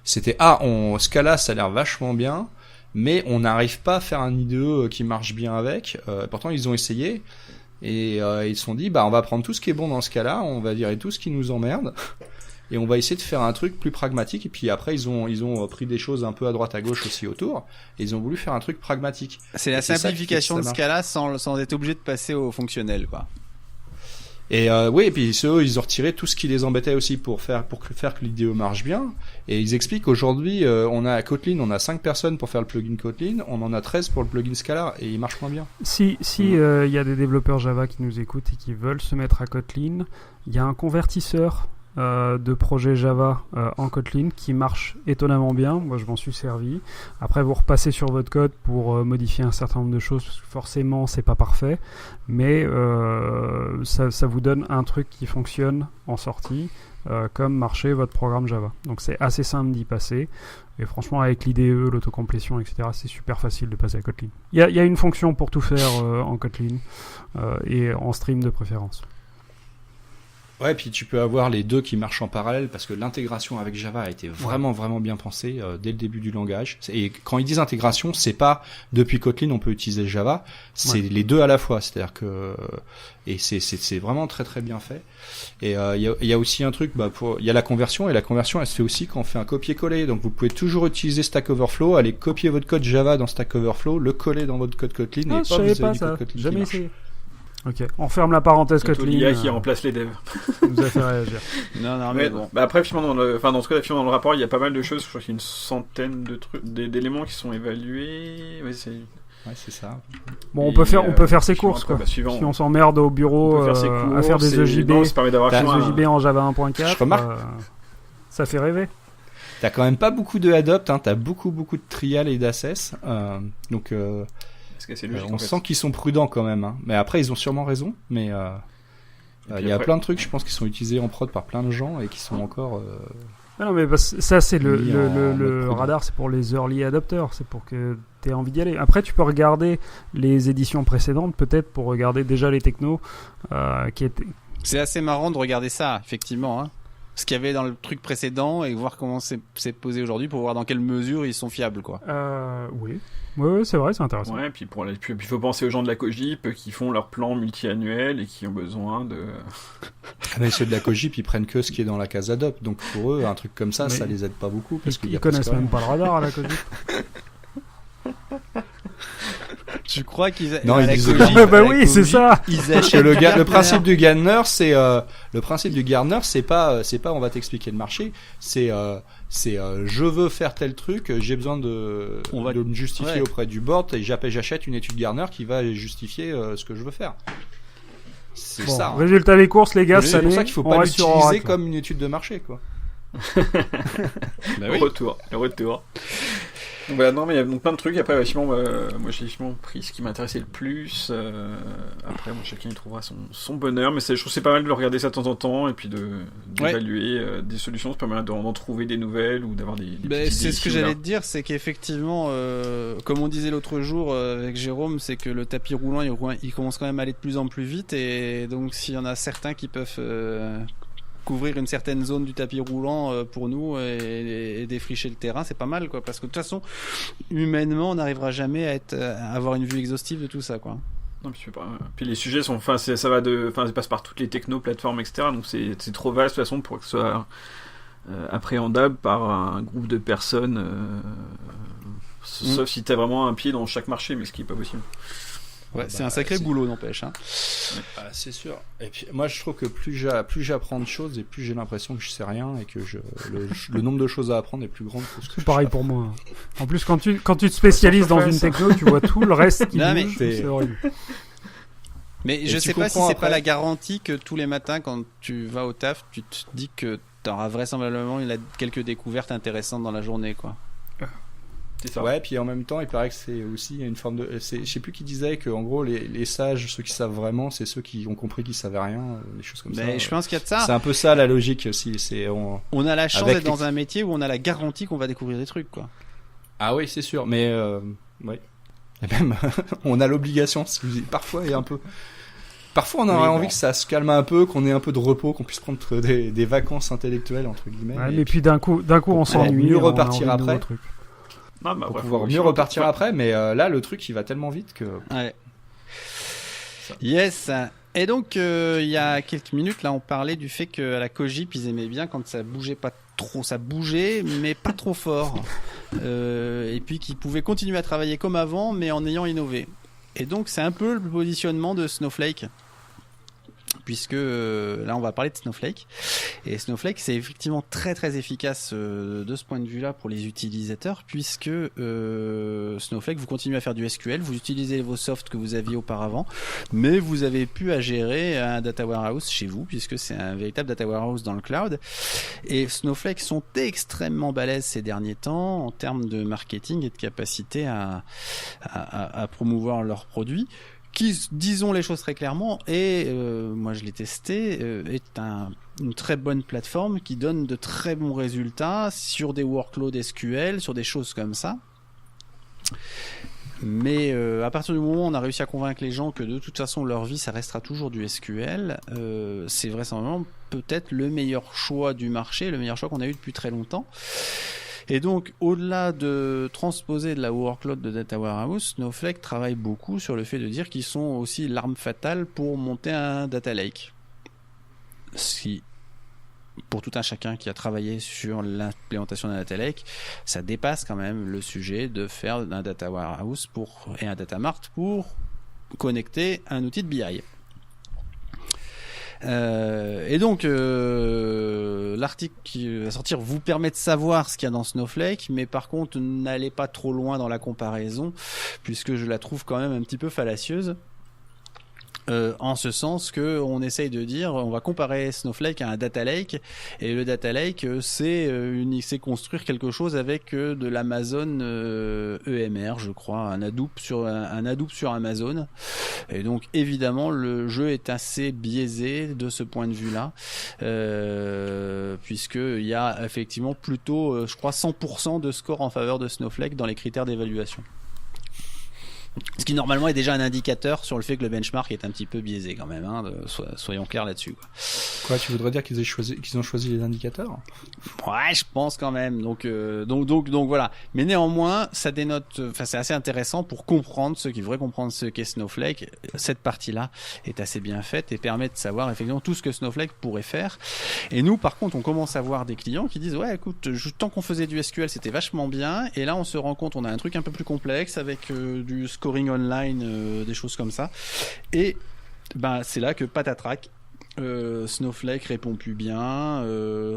Scala, ça a l'air vachement bien, mais on n'arrive pas à faire un IDE qui marche bien avec. Pourtant ils ont essayé et ils se sont dit on va prendre tout ce qui est bon dans Scala, on va virer tout ce qui nous emmerde. et on va essayer de faire un truc plus pragmatique. Et puis après, ils ont pris des choses un peu à droite à gauche aussi autour, et ils ont voulu faire un truc pragmatique. C'est la simplification de ça ce cas-là sans être obligé de passer au fonctionnel, quoi. Et oui, et puis eux, ils ont retiré tout ce qui les embêtait aussi pour faire que l'idéo marche bien. Et ils expliquent qu'aujourd'hui, on a à Kotlin, on a 5 personnes pour faire le plugin Kotlin, on en a 13 pour le plugin Scala, et il marche moins bien. Si y a des développeurs Java qui nous écoutent et qui veulent se mettre à Kotlin, il y a un convertisseur de projet Java en Kotlin qui marche étonnamment bien. Moi, je m'en suis servi. Après, vous repassez sur votre code pour modifier un certain nombre de choses, parce que forcément, c'est pas parfait, mais ça vous donne un truc qui fonctionne en sortie, comme marcher votre programme Java. Donc, c'est assez simple d'y passer. Et franchement, avec l'IDE, l'autocomplétion, etc., c'est super facile de passer à Kotlin. Il y a une fonction pour tout faire en Kotlin et en stream de préférence. Ouais, puis tu peux avoir les deux qui marchent en parallèle parce que l'intégration avec Java a été vraiment bien pensée dès le début du langage. Et quand ils disent intégration, c'est pas depuis Kotlin on peut utiliser Java, c'est les deux à la fois. C'est-à-dire que et c'est vraiment très bien fait. Et il y a aussi un truc, il y a la conversion, et la conversion elle se fait aussi quand on fait un copier-coller. Donc vous pouvez toujours utiliser Stack Overflow, aller copier votre code Java dans Stack Overflow, le coller dans votre code Kotlin, et je savais pas ça. Jamais essayé. Ok, on ferme la parenthèse Kotlin. L'IA qui remplace les devs. Ça nous a fait réagir. Non, mais bon. Après, finalement, dans ce cas, finalement, dans le rapport, il y a pas mal de choses. Je crois qu'il y a une centaine de trucs, d'éléments qui sont évalués. Ouais, c'est ça. Bon, on peut faire ses courses, quoi. Si on s'emmerde au bureau à faire des EJB, ça permet d'avoir EJB en Java 1.4, je remarque. Ça fait rêver. T'as quand même pas beaucoup de adopt, hein. T'as beaucoup de trial et d'assess. Donc, c'est logique, on sent qu'ils sont prudents quand même, hein. Mais après ils ont sûrement raison, mais il y a plein de trucs je pense qui sont utilisés en prod par plein de gens et qui sont encore non mais ça c'est le radar, c'est pour les early adopters, c'est pour que tu aies envie d'y aller. Après tu peux regarder les éditions précédentes peut-être pour regarder déjà les technos qui étaient... C'est assez marrant de regarder ça effectivement, hein. Ce qu'il y avait dans le truc précédent et voir comment c'est posé aujourd'hui pour voir dans quelle mesure ils sont fiables, quoi. Oui, c'est vrai, c'est intéressant. Ouais, puis il faut penser aux gens de la Cogip qui font leur plan multi-annuel et qui ont besoin de... Mais ceux de la Cogip, ils prennent que ce qui est dans la case adopt, donc pour eux, un truc comme ça, ça les aide pas beaucoup. Parce qu'ils connaissent même pas le radar à la Cogip. Tu crois qu'ils non, ils disent oui, c'est ça. Ils achètent le principe du Gartner, c'est pas on va t'expliquer le marché, c'est je veux faire tel truc, j'ai besoin de me justifier auprès du board et j'achète une étude Gartner qui va justifier ce que je veux faire. C'est ça. Résultat des courses, les gars, c'est pour ça qu'il faut pas l'utiliser comme une étude de marché, quoi. Le retour. Voilà, non, mais il y a donc plein de trucs. Après, moi j'ai pris ce qui m'intéressait le plus. Après, chacun y trouvera son bonheur. Mais je trouve que c'est pas mal de le regarder ça de temps en temps et puis d'évaluer des solutions. C'est pas mal d'en trouver des nouvelles ou d'avoir des petites c'est idées ce que j'allais te dire, c'est qu'effectivement, comme on disait l'autre jour avec Jérôme, c'est que le tapis roulant, il commence quand même à aller de plus en plus vite. Et donc, s'il y en a certains qui peuvent... couvrir une certaine zone du tapis roulant pour nous et défricher le terrain, c'est pas mal, quoi, parce que de toute façon humainement on n'arrivera jamais à avoir une vue exhaustive de tout ça, quoi. Non, puis les sujets sont, ça passe par toutes les techno plateformes, etc. Donc c'est trop vaste de toute façon pour que ce soit appréhendable par un groupe de personnes, sauf si t'as vraiment un pied dans chaque marché, mais ce qui est pas possible. Ouais, c'est un sacré boulot, n'empêche, hein. C'est sûr. Et puis moi je trouve que plus j'apprends de choses et plus j'ai l'impression que je sais rien et que le nombre de choses à apprendre est plus grand que ce que c'est pareil pour moi. En plus quand tu te spécialises dans une techno, tu vois tout le reste qui bouge, c'est horrible. Mais je sais pas si c'est pas la garantie que tous les matins quand tu vas au taf, tu te dis que t'auras vraisemblablement quelques découvertes intéressantes dans la journée, quoi. C'est ça. Ouais, puis en même temps, il paraît que c'est aussi une forme de... je sais plus qui disait que en gros, les sages, ceux qui savent vraiment, c'est ceux qui ont compris qu'ils savaient rien, des choses comme ça. Mais je pense qu'il y a de ça. C'est un peu ça la logique aussi. On a la chance d'être dans un métier où on a la garantie qu'on va découvrir des trucs, quoi. Ah oui, c'est sûr, mais ouais. Et même, on a l'obligation, parfois et un peu... Parfois, on aurait envie que ça se calme un peu, qu'on ait un peu de repos, qu'on puisse prendre des vacances intellectuelles, entre guillemets. Ouais, mais puis d'un coup, on s'ennuie. Mieux repartir après. Non, pour pouvoir mieux repartir après, mais là le truc il va tellement vite que... Ouais. Yes. Et donc, il y a quelques minutes, là, on parlait du fait qu'à la Cogip, ils aimaient bien quand ça bougeait pas trop, ça bougeait, mais pas trop fort. Et puis qu'ils pouvaient continuer à travailler comme avant, mais en ayant innové. Et donc, c'est un peu le positionnement de Snowflake. Puisque là on va parler de Snowflake, et Snowflake c'est effectivement très très efficace de ce point de vue là pour les utilisateurs, puisque Snowflake vous continuez à faire du SQL, vous utilisez vos softs que vous aviez auparavant, mais vous avez pu à gérer un data warehouse chez vous, puisque c'est un véritable data warehouse dans le cloud. Et Snowflake sont extrêmement balèzes ces derniers temps en termes de marketing et de capacité à promouvoir leurs produits, qui, disons les choses très clairement, et moi je l'ai testé, est une très bonne plateforme qui donne de très bons résultats sur des workloads SQL, sur des choses comme ça. Mais à partir du moment où on a réussi à convaincre les gens que de toute façon leur vie ça restera toujours du SQL, c'est vraisemblablement peut-être le meilleur choix du marché, le meilleur choix qu'on a eu depuis très longtemps. Et donc, au-delà de transposer de la workload de Data Warehouse, Snowflake travaille beaucoup sur le fait de dire qu'ils sont aussi l'arme fatale pour monter un Data Lake. Ce qui, pour tout un chacun qui a travaillé sur l'implémentation d'un Data Lake, ça dépasse quand même le sujet de faire un Data Warehouse et un Data Mart pour connecter un outil de BI. Et donc l'article qui va sortir vous permet de savoir ce qu'il y a dans Snowflake, mais par contre n'allez pas trop loin dans la comparaison, puisque je la trouve quand même un petit peu fallacieuse. En ce sens que on essaye de dire, on va comparer Snowflake à un data lake, et le data lake c'est construire quelque chose avec de l'Amazon EMR, je crois, un Hadoop sur Amazon. Et donc évidemment le jeu est assez biaisé de ce point de vue-là, puisque il y a effectivement plutôt, je crois, 100% de score en faveur de Snowflake dans les critères d'évaluation. Ce qui normalement est déjà un indicateur sur le fait que le benchmark est un petit peu biaisé quand même, hein, soyons clairs là-dessus. Quoi, tu voudrais dire qu'ils ont choisi les indicateurs ? Ouais, je pense quand même. Donc voilà. Mais néanmoins, ça dénote, c'est assez intéressant pour comprendre ceux qui devraient comprendre ce qu'est Snowflake. Cette partie-là est assez bien faite et permet de savoir effectivement tout ce que Snowflake pourrait faire. Et nous, par contre, on commence à voir des clients qui disent ouais, écoute, tant qu'on faisait du SQL, c'était vachement bien. Et là, on se rend compte, on a un truc un peu plus complexe avec du scoring online, des choses comme ça, et c'est là que patatrac, Snowflake répond plus bien.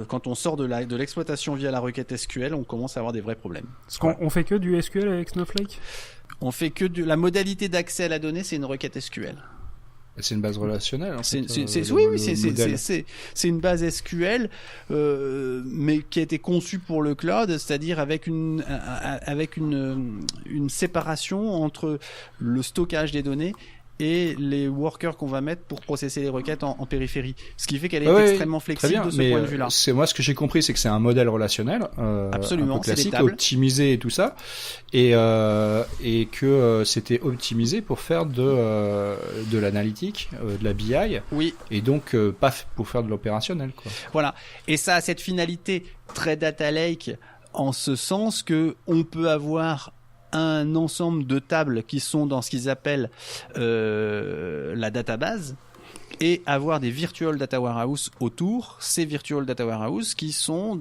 Quand on sort de l'exploitation via la requête SQL, on commence à avoir des vrais problèmes. On fait que du SQL avec Snowflake ? On fait que la modalité d'accès à la donnée, c'est une requête SQL. C'est une base relationnelle. C'est une base SQL, mais qui a été conçue pour le cloud, c'est-à-dire avec une séparation entre le stockage des données et les workers qu'on va mettre pour processer les requêtes en périphérie. Ce qui fait qu'elle est extrêmement flexible de ce point de vue-là. Moi, ce que j'ai compris, c'est que c'est un modèle relationnel, absolument, un peu classique, optimisé et tout ça, et que c'était optimisé pour faire de l'analytique, de la BI, oui, et donc pas pour faire de l'opérationnel, quoi. Voilà. Et ça a cette finalité très data lake, en ce sens que on peut avoir un ensemble de tables qui sont dans ce qu'ils appellent la database, et avoir des virtual data warehouse autour. Ces virtual data warehouse qui sont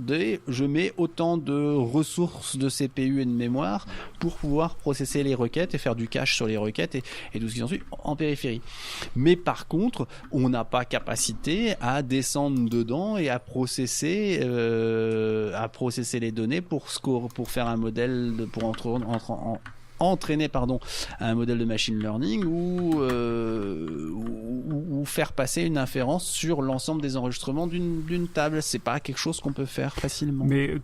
je mets autant de ressources de CPU et de mémoire pour pouvoir processer les requêtes et faire du cache sur les requêtes et tout ce qui s'ensuit en périphérie. Mais par contre, on n'a pas capacité à descendre dedans et à processer les données pour faire un modèle pour entraîner un modèle de machine learning ou faire passer une inférence sur l'ensemble des enregistrements d'une table. C'est pas quelque chose qu'on peut faire facilement. Mais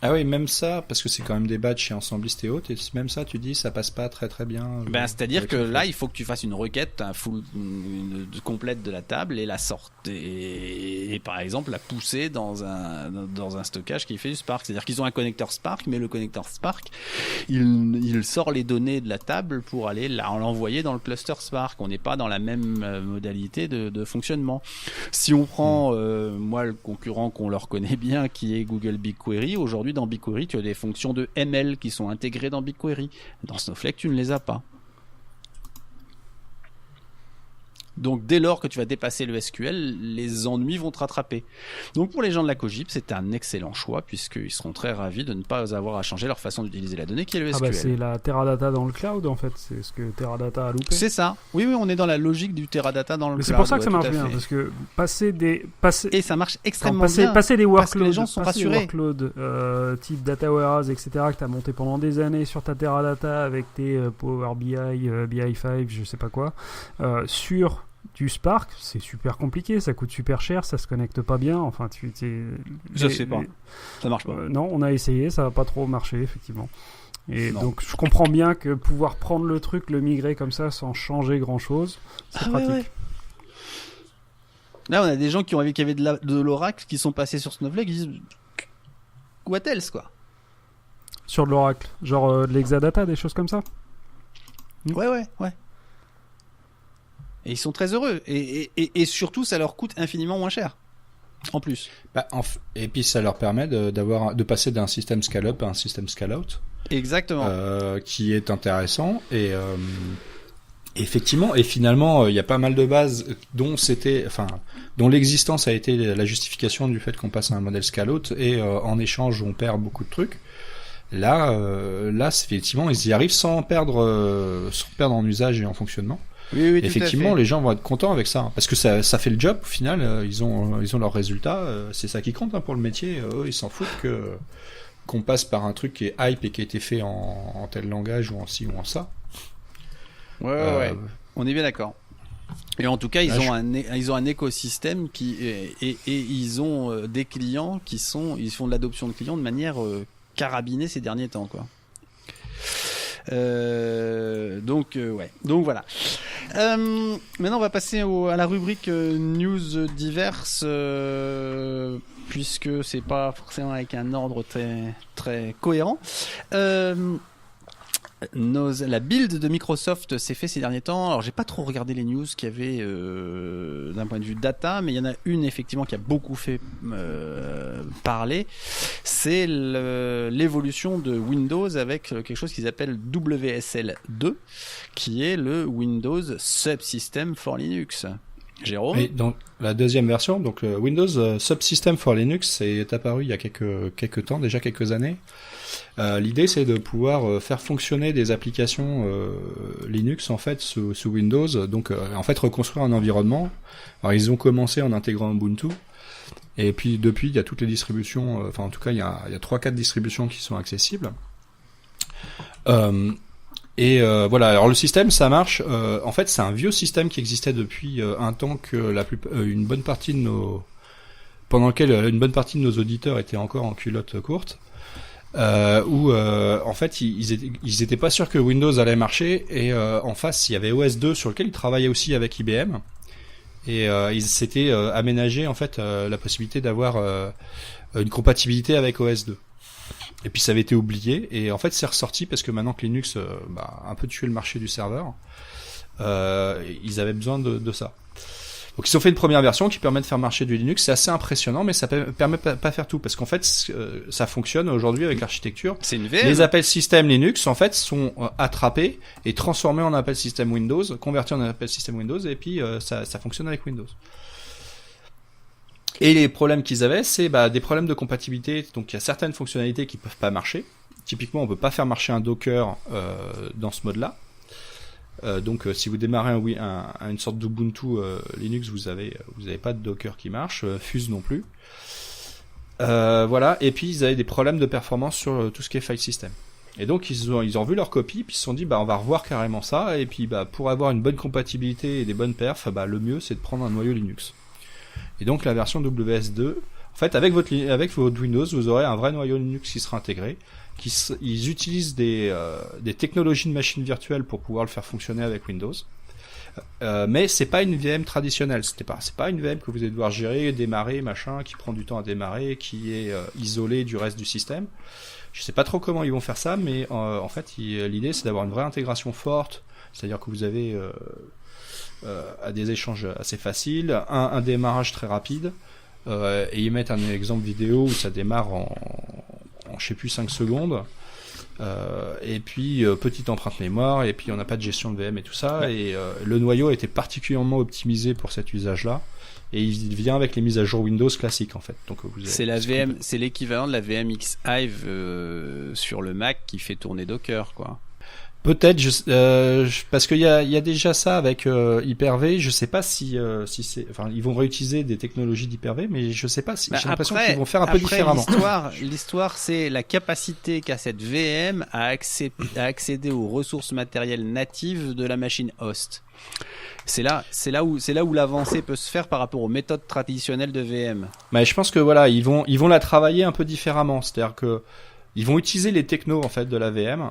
ah oui, même ça, parce que c'est quand même des batchs chez Ensembliste et autres, et même ça, tu dis, ça passe pas très très bien. C'est-à-dire que là, il faut que tu fasses une requête complète de la table et la sorte. Et par exemple, la pousser dans un stockage qui fait du Spark. C'est-à-dire qu'ils ont un connecteur Spark, mais le connecteur Spark, il sort les données de la table pour aller l'envoyer dans le cluster Spark. On n'est pas dans la même modalité de fonctionnement. Si on prend, moi, le concurrent qu'on leur connaît bien, qui est Google BigQuery, aujourd'hui, dans BigQuery, tu as des fonctions de ML qui sont intégrées dans BigQuery. Dans Snowflake, tu ne les as pas. Donc dès lors que tu vas dépasser le SQL, les ennuis vont te rattraper. Donc pour les gens de la Cogip, c'est un excellent choix puisqu'ils seront très ravis de ne pas avoir à changer leur façon d'utiliser la donnée qui est le SQL. C'est la Teradata dans le cloud en fait, c'est ce que Teradata a loupé. C'est ça. Oui, on est dans la logique du Teradata dans le cloud. C'est pour ça que ça tout marche à bien, fait. parce que et ça marche extrêmement bien. Passer des parce que workloads, les gens sont rassurés. Type Data Warehouse, etc., que tu as monté pendant des années sur ta Teradata avec tes Power BI, BI5, je sais pas quoi, sur du Spark, c'est super compliqué, ça coûte super cher, ça se connecte pas bien, enfin Je sais pas, ça marche pas. Non, on a essayé, ça va pas trop marcher effectivement. Et donc je comprends bien que pouvoir prendre le truc, le migrer comme ça sans changer grand chose, c'est pratique. Ouais. Là on a des gens qui avaient de l'Oracle qui sont passés sur Snowflake, ils disent what else quoi. Sur de l'Oracle, genre de l'Exadata, des choses comme ça. Ouais. Et ils sont très heureux. Et surtout, ça leur coûte infiniment moins cher. En plus. Et puis, ça leur permet de passer d'un système scale-up à un système scale-out. Exactement. Qui est intéressant. Et effectivement, et finalement, il y a pas mal de bases dont l'existence a été la justification du fait qu'on passe à un modèle scale-out. Et en échange, on perd beaucoup de trucs. Là, effectivement, ils y arrivent sans perdre en usage et en fonctionnement. Oui, effectivement, les gens vont être contents avec ça, parce que ça fait le job. Au final, ils ont leurs résultats. C'est ça qui compte pour le métier. Eux, ils s'en foutent qu'on passe par un truc qui est hype et qui a été fait en tel langage ou en ci ou en ça. Ouais. On est bien d'accord. Et en tout cas, ils ont un écosystème et ils ont des clients ils font de l'adoption de clients de manière carabinée ces derniers temps, quoi. Donc voilà. Maintenant on va passer à la rubrique news diverses, puisque c'est pas forcément avec un ordre très très cohérent. La build de Microsoft s'est fait ces derniers temps. Alors j'ai pas trop regardé les news qu'il y avait d'un point de vue data, mais il y en a une effectivement qui a beaucoup fait parler. C'est l'évolution de Windows avec quelque chose qu'ils appellent WSL2, qui est le Windows Subsystem for Linux. Jérôme. Et donc la deuxième version, donc Windows Subsystem for Linux, est apparu il y a quelques temps, déjà quelques années. L'idée c'est de pouvoir faire fonctionner des applications Linux en fait sous Windows, donc en fait reconstruire un environnement. Alors ils ont commencé en intégrant Ubuntu, et puis depuis il y a toutes les distributions, en tout cas il y a 3-4 distributions qui sont accessibles. Voilà, alors le système ça marche, en fait c'est un vieux système qui existait depuis un temps que une bonne partie de nos auditeurs étaient encore en culotte courte. Où en fait ils étaient pas sûrs que Windows allait marcher, et en face il y avait OS2 sur lequel ils travaillaient aussi avec IBM, et ils s'étaient aménagé en fait la possibilité d'avoir une compatibilité avec OS2, et puis ça avait été oublié, et en fait c'est ressorti parce que maintenant que Linux a un peu tué le marché du serveur, ils avaient besoin de ça. Donc ils ont fait une première version qui permet de faire marcher du Linux. C'est assez impressionnant, mais ça permet pas faire tout, parce qu'en fait ça fonctionne aujourd'hui avec l'architecture. C'est une VM. Les appels système Linux en fait sont attrapés et transformés en appels système Windows, convertis en appels système Windows, et puis ça fonctionne avec Windows. Et les problèmes qu'ils avaient, c'est des problèmes de compatibilité. Donc il y a certaines fonctionnalités qui peuvent pas marcher. Typiquement, on peut pas faire marcher un Docker dans ce mode-là. Donc si vous démarrez une sorte d'Ubuntu Linux, vous avez pas de Docker qui marche, Fuse non plus. Voilà, et puis ils avaient des problèmes de performance sur tout ce qui est file system. Et donc ils ont vu leur copie, puis ils se sont dit on va revoir carrément ça, et puis pour avoir une bonne compatibilité et des bonnes perfs, le mieux c'est de prendre un noyau Linux. Et donc la version WS2, en fait avec votre Windows, vous aurez un vrai noyau Linux qui sera intégré. Ils utilisent des technologies de machines virtuelles pour pouvoir le faire fonctionner avec Windows, mais c'est pas une VM traditionnelle. C'est pas une VM que vous allez devoir gérer, démarrer, machin, qui prend du temps à démarrer, qui est isolée du reste du système. Je sais pas trop comment ils vont faire ça, mais en fait l'idée c'est d'avoir une vraie intégration forte, c'est-à-dire que vous avez des échanges assez faciles, un démarrage très rapide, et ils mettent un exemple vidéo où ça démarre en je sais plus 5 secondes, Et puis petite empreinte mémoire, et puis on n'a pas de gestion de VM et tout ça, et le noyau était particulièrement optimisé pour cet usage-là, et il vient avec les mises à jour Windows classiques en fait. Donc c'est la VM, c'est l'équivalent de la VMX Hive sur le Mac qui fait tourner Docker, quoi. Peut-être, parce qu'il y a déjà ça avec Hyper-V. Je sais pas si c'est, enfin, ils vont réutiliser des technologies d'Hyper-V, mais je sais pas si. J'ai l'impression qu'ils vont faire un peu différemment. L'histoire, c'est la capacité qu'a cette VM à accéder aux ressources matérielles natives de la machine host. C'est là où l'avancée peut se faire par rapport aux méthodes traditionnelles de VM. Mais je pense que voilà, ils vont la travailler un peu différemment. C'est-à-dire que ils vont utiliser les technos en fait de la VM.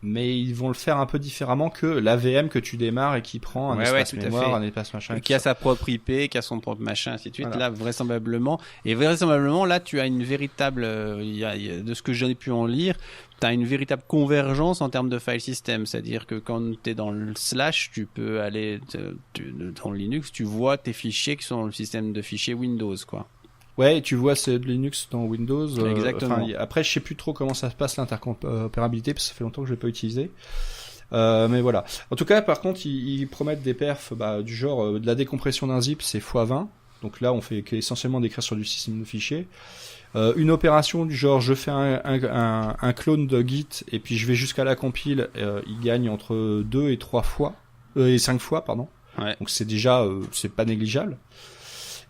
Mais ils vont le faire un peu différemment que la VM que tu démarres et qui prend un espace mémoire, un espace machin. Qui a sa propre IP, qui a son propre machin, ainsi de suite. Voilà. Là, vraisemblablement, là, tu as une véritable, de ce que j'ai pu en lire, tu as une véritable convergence en termes de file system. C'est-à-dire que quand tu es dans le slash, tu peux aller dans le Linux, tu vois tes fichiers qui sont dans le système de fichiers Windows, quoi. Ouais, tu vois, c'est de Linux dans Windows. Exactement. Après, je sais plus trop comment ça se passe l'interopérabilité, parce que ça fait longtemps que je l'ai pas utilisé. Mais voilà. En tout cas, par contre, ils promettent des perfs, du genre de la décompression d'un zip, c'est x20. Donc là, on fait essentiellement d'écrire sur du système de fichiers. Une opération du genre, je fais un clone de Git et puis je vais jusqu'à la compile. Il gagne entre 2 et 3 fois et 5 fois, pardon. Ouais. Donc c'est déjà, c'est pas négligeable.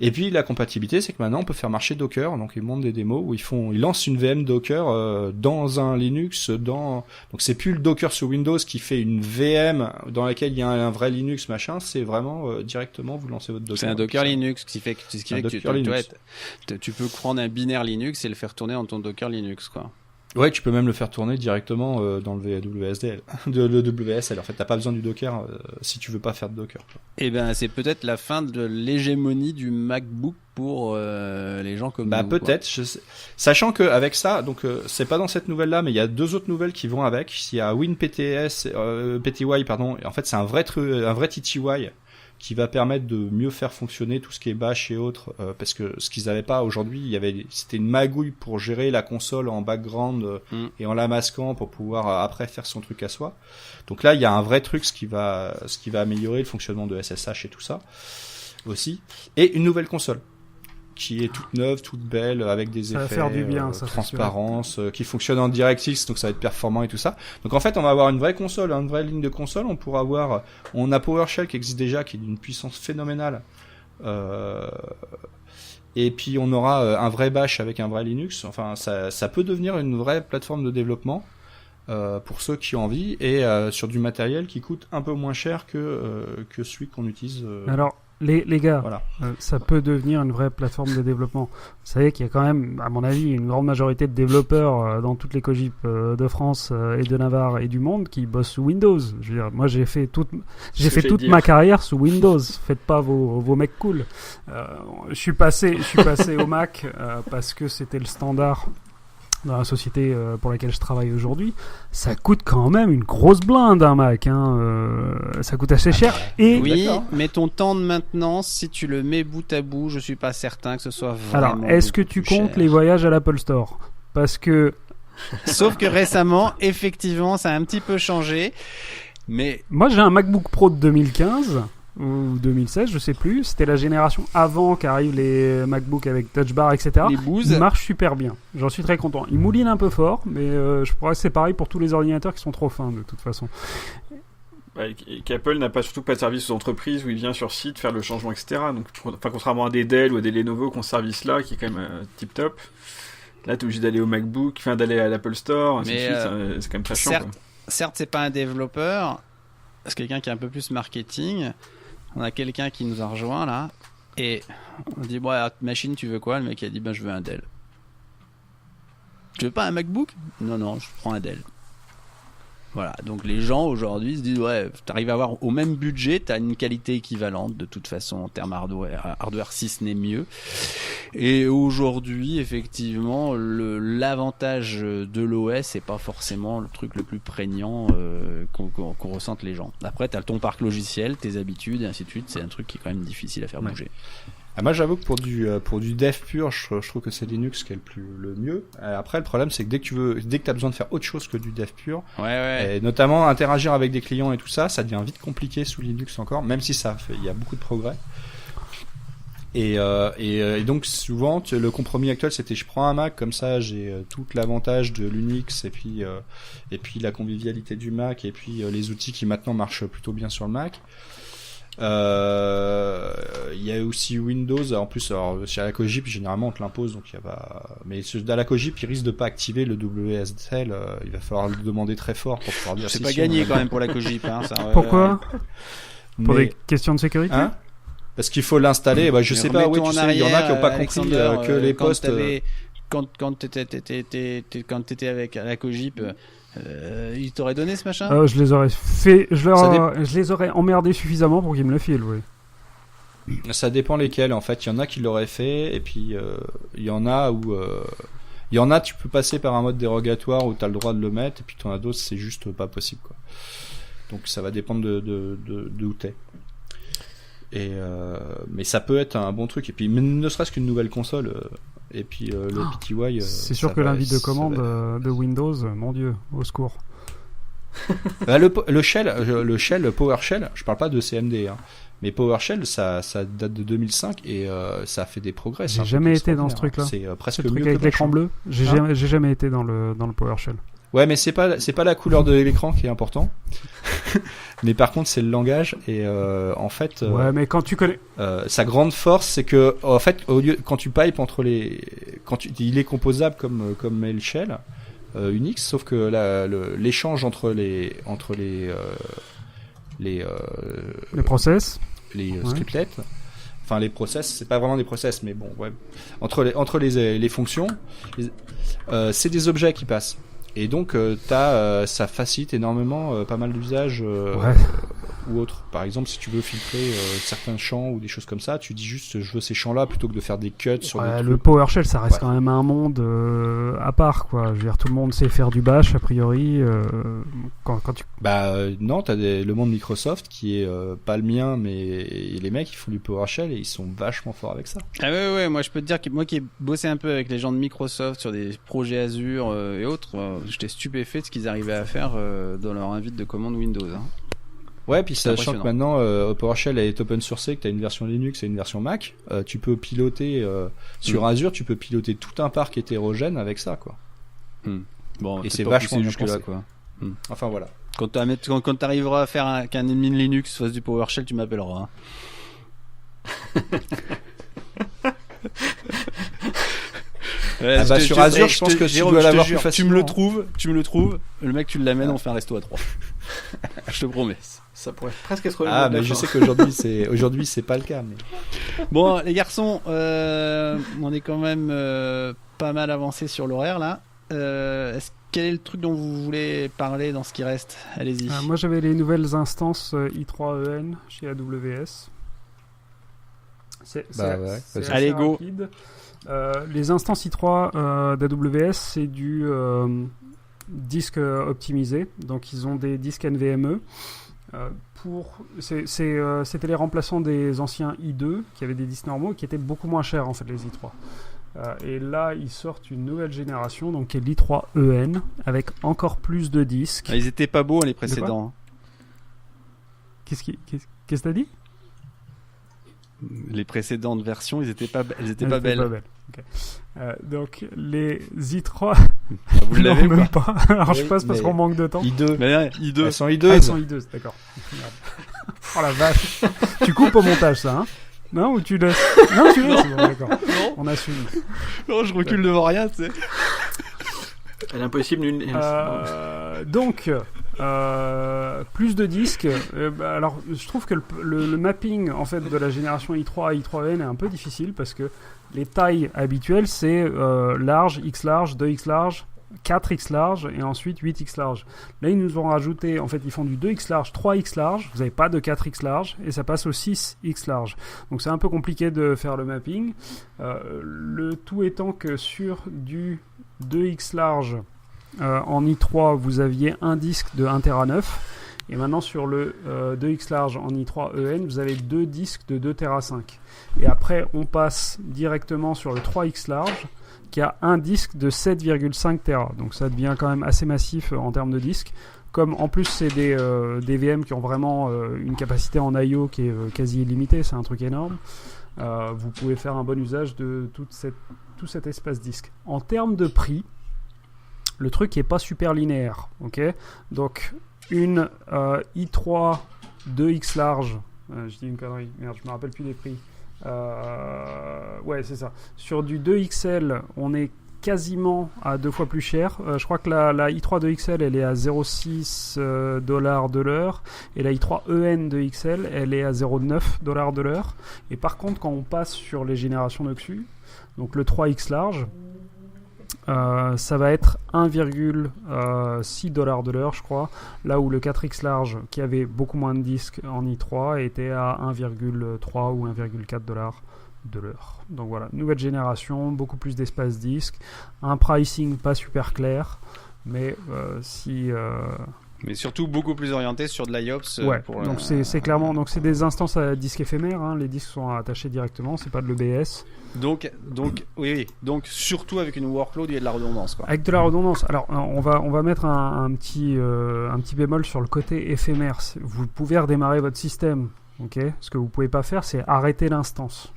Et puis la compatibilité, c'est que maintenant on peut faire marcher Docker. Donc ils montrent des démos où ils lancent une VM Docker dans un Linux. Donc c'est plus le Docker sur Windows qui fait une VM dans laquelle il y a un vrai Linux machin. C'est vraiment directement vous lancez votre Docker. C'est un Docker Linux, ce qui fait que tu peux prendre un binaire Linux et le faire tourner dans ton Docker Linux, quoi. Ouais, tu peux même le faire tourner directement dans le WSDL, le WSL. En fait, t'as pas besoin du Docker si tu veux pas faire de Docker. Eh ben, c'est peut-être la fin de l'hégémonie du MacBook pour les gens comme nous. Peut-être. Sachant que avec ça, donc c'est pas dans cette nouvelle-là, mais il y a 2 autres nouvelles qui vont avec. Il y a WinPTY, pardon. Et en fait, c'est un vrai TTY qui va permettre de mieux faire fonctionner tout ce qui est bash et autres, parce que ce qu'ils avaient pas aujourd'hui, c'était une magouille pour gérer la console en background et en la masquant pour pouvoir après faire son truc à soi. Donc là, il y a un vrai truc, ce qui va améliorer le fonctionnement de SSH et tout ça aussi, et une nouvelle console qui est toute neuve, toute belle, avec des effets, faire du bien, transparence, qui fonctionne en DirectX, donc ça va être performant et tout ça. Donc en fait, on va avoir une vraie console, une vraie ligne de console. On a PowerShell qui existe déjà, qui est d'une puissance phénoménale. Et puis on aura un vrai Bash avec un vrai Linux. Enfin, ça peut devenir une vraie plateforme de développement pour ceux qui ont envie, et sur du matériel qui coûte un peu moins cher que celui qu'on utilise. Alors, les gars, voilà. Ça peut devenir une vraie plateforme de développement. Vous savez qu'il y a quand même, à mon avis, une grande majorité de développeurs dans toutes les cogip de France et de Navarre et du monde qui bossent sous Windows. Je veux dire, moi j'ai fait toute ma carrière sous Windows. Faites pas vos mecs cool. Je suis passé au Mac parce que c'était le standard dans la société pour laquelle je travaille aujourd'hui. Ça coûte quand même une grosse blinde un Mac, ça coûte assez cher. Et oui, mais ton temps de maintenance, si tu le mets bout à bout, je suis pas certain que ce soit vraiment. Alors, est-ce que tu comptes les voyages à l'Apple Store? Parce que sauf que récemment, effectivement, ça a un petit peu changé. Mais moi, j'ai un MacBook Pro de 2015 ou 2016, je sais plus. C'était la génération avant qu'arrivent les MacBook avec Touch Bar, etc. Les bouses. Il marche super bien. J'en suis très content. Il mouline un peu fort, mais je crois que c'est pareil pour tous les ordinateurs qui sont trop fins de toute façon. Et qu'Apple n'a surtout pas de service aux entreprises où il vient sur site faire le changement, etc. Donc, contrairement à des Dell ou à des Lenovo qui ont ce service-là qui est quand même tip top. Là, t'es obligé d'aller au MacBook, d'aller à l'Apple Store, ainsi de suite. C'est quand même très chiant. Certes, c'est pas un développeur, c'est quelqu'un qui est un peu plus marketing. On a quelqu'un qui nous a rejoint là, et on dit machine, tu veux quoi? Le mec a dit je veux un Dell. Tu veux pas un MacBook? Non, je prends un Dell. Voilà, donc les gens aujourd'hui se disent t'arrives à avoir au même budget, t'as une qualité équivalente de toute façon en termes hardware si ce n'est mieux. Et aujourd'hui, effectivement, l'avantage de l'OS c'est pas forcément le truc le plus prégnant qu'on ressente les gens. Après, t'as ton parc logiciel, tes habitudes et ainsi de suite, c'est un truc qui est quand même difficile à faire bouger. Moi, j'avoue que pour du dev pur, je trouve que c'est Linux qui est le mieux. Après, le problème, c'est que dès que t'as besoin de faire autre chose que du dev pur, et notamment interagir avec des clients et tout ça, ça devient vite compliqué sous Linux encore, même si il y a beaucoup de progrès. Et donc souvent, le compromis actuel, c'était je prends un Mac, comme ça, j'ai tout l'avantage de l'Unix et puis la convivialité du Mac et puis les outils qui maintenant marchent plutôt bien sur le Mac. Il y a aussi Windows. En plus, alors, chez la Cogip, généralement, on te l'impose, donc il y a pas. Mais à la Cogip, il risque de pas activer le WSL. Il va falloir le demander très fort pour pouvoir dire. C'est pas gagné quand même pour la Cogip. Hein, ça, Pourquoi Pour des questions de sécurité. Parce qu'il faut l'installer. Je sais pas. Oui, tu sais, il y en a qui n'ont pas compris que les postes. Quand t'étais avec la Cogip. Il t'aurait donné ce machin Je les aurais fait, je les aurais emmerdés suffisamment pour qu'ils me le filent, oui. Ça dépend lesquels, en fait. Il y en a qui l'auraient fait, et puis il y en a où tu peux passer par un mode dérogatoire où tu as le droit de le mettre, et puis t'en as d'autres, c'est juste pas possible, quoi. Donc ça va dépendre de où t'es. Mais ça peut être un bon truc, et puis ne serait-ce qu'une nouvelle console. Et puis le PTY. C'est sûr que l'invite de commande de Windows, mon Dieu, au secours. Le shell, PowerShell, je parle pas de CMD, hein, mais PowerShell, ça date de 2005 et ça fait des progrès. J'ai jamais été dans ce truc-là. C'est presque le truc mieux avec que l'écran bleu. J'ai jamais été dans le PowerShell. Ouais, mais c'est pas la couleur de l'écran qui est important. Mais par contre, c'est le langage et en fait. Ouais, mais quand tu connais. Sa grande force, c'est que en fait, quand tu pipes il est composable comme Mail Shell Unix, sauf que l'échange entre les process, les scriptlets. Enfin, les process, c'est pas vraiment des process, mais bon, ouais. Entre les fonctions, c'est des objets qui passent. Et donc, ça facilite énormément pas mal d'usages ou autres. Par exemple, si tu veux filtrer certains champs ou des choses comme ça, tu dis juste je veux ces champs-là plutôt que de faire des cuts sur des trucs. Le PowerShell, ça reste quand même un monde à part, quoi. Je veux dire, tout le monde sait faire du bash a priori. Quand tu... non, t'as le monde Microsoft qui est pas le mien, mais les mecs ils font du PowerShell et ils sont vachement forts avec ça. Ah ouais, moi je peux te dire que moi qui ai bossé un peu avec les gens de Microsoft sur des projets Azure et autres, j'étais stupéfait de ce qu'ils arrivaient à faire dans leur invite de commande Windows. Hein. Ouais, puis sachant que maintenant PowerShell est open sourcé, que tu as une version Linux et une version Mac, tu peux piloter sur Azure, tu peux piloter tout un parc hétérogène avec ça, quoi. Bon, et c'est vachement jusque là, quoi. Enfin voilà. Quand tu arriveras à faire qu'un admin Linux fasse du PowerShell, tu m'appelleras. Hein. Sur Azure, je pense que tu dois l'avoir plus facilement. Tu me le trouves, le mec tu l'amènes, on fait un resto à 3. Je te promets. Ça pourrait presque être le mais je sais qu'aujourd'hui c'est pas le cas. Mais... Bon, les garçons, on est quand même pas mal avancé sur l'horaire là. Quel est le truc dont vous voulez parler dans ce qui reste ? Allez-y. Moi j'avais les nouvelles instances i3EN chez AWS. C'est allez, go. Rapide. Les instances i3 d'AWS, c'est du disque optimisé. Donc ils ont des disques NVMe. C'était les remplaçants des anciens i2 qui avaient des disques normaux qui étaient beaucoup moins chers en fait, les i3. Et là ils sortent une nouvelle génération donc qui est l'i3EN avec encore plus de disques. Ils étaient pas beaux les précédents. Qu'est-ce que t'as dit? Les précédentes versions, elles étaient pas belles. Okay. Donc les i3 vous l'avez même pas. Alors je passe parce qu'on manque de temps. i2. i2. Elles sont i2. Elles sont i2, d'accord. Oh la vache. Tu coupes au montage ça, hein? Non, ou tu laisses? Non, tu laisses. Bon, d'accord. Non. On assume. Non, je recule devant rien, tu sais. Elle est impossible. Donc, plus de disques. Alors, je trouve que le mapping en fait de la génération i3 à i3n est un peu difficile parce que les tailles habituelles c'est large, X large, 2X large, 4X large et ensuite 8X large. Là, ils nous ont rajouté, en fait, ils font du 2X large, 3X large, vous n'avez pas de 4X large et ça passe au 6X large. Donc, c'est un peu compliqué de faire le mapping. Le tout étant que sur du 2X large en i3, vous aviez un disque de 1 Tera 9 Et maintenant, sur le 2X large en i3EN, vous avez 2 disques de 2 Tera 5. Et après, on passe directement sur le 3X large, qui a un disque de 7,5 Tera. Donc ça devient quand même assez massif en termes de disques. Comme en plus c'est des VM qui ont vraiment une capacité en I/O qui est quasi illimitée, c'est un truc énorme. Vous pouvez faire un bon usage de tout cet espace disque. En termes de prix, le truc n'est pas super linéaire. Okay, donc une i3 2X large, je dis une connerie, merde, je me rappelle plus des prix. Ouais, c'est ça. Sur du 2XL, on est quasiment à 2 fois plus cher. Je crois que la i3 2XL, elle est à 0,6 $ de l'heure, et la i3 EN 2XL, elle est à 0,9 $ de l'heure. Et par contre, quand on passe sur les générations dessus, donc le 3X large, ça va être 1,6 $ de l'heure, je crois, là où le 4X large, qui avait beaucoup moins de disques en i3, était à 1,3 ou 1,4 $ de l'heure. Donc voilà, nouvelle génération, beaucoup plus d'espace disque, un pricing pas super clair, mais mais surtout beaucoup plus orienté sur de l'IOPS. Ouais, donc c'est clairement, donc c'est des instances à disque éphémère, hein, les disques sont attachés directement, c'est pas de l'EBS. Donc oui, donc surtout avec une workload, il y a de la redondance, quoi. Avec de la redondance. Alors on va mettre un petit bémol sur le côté éphémère. Vous pouvez redémarrer votre système, ok. Ce que vous pouvez pas faire, c'est arrêter l'instance.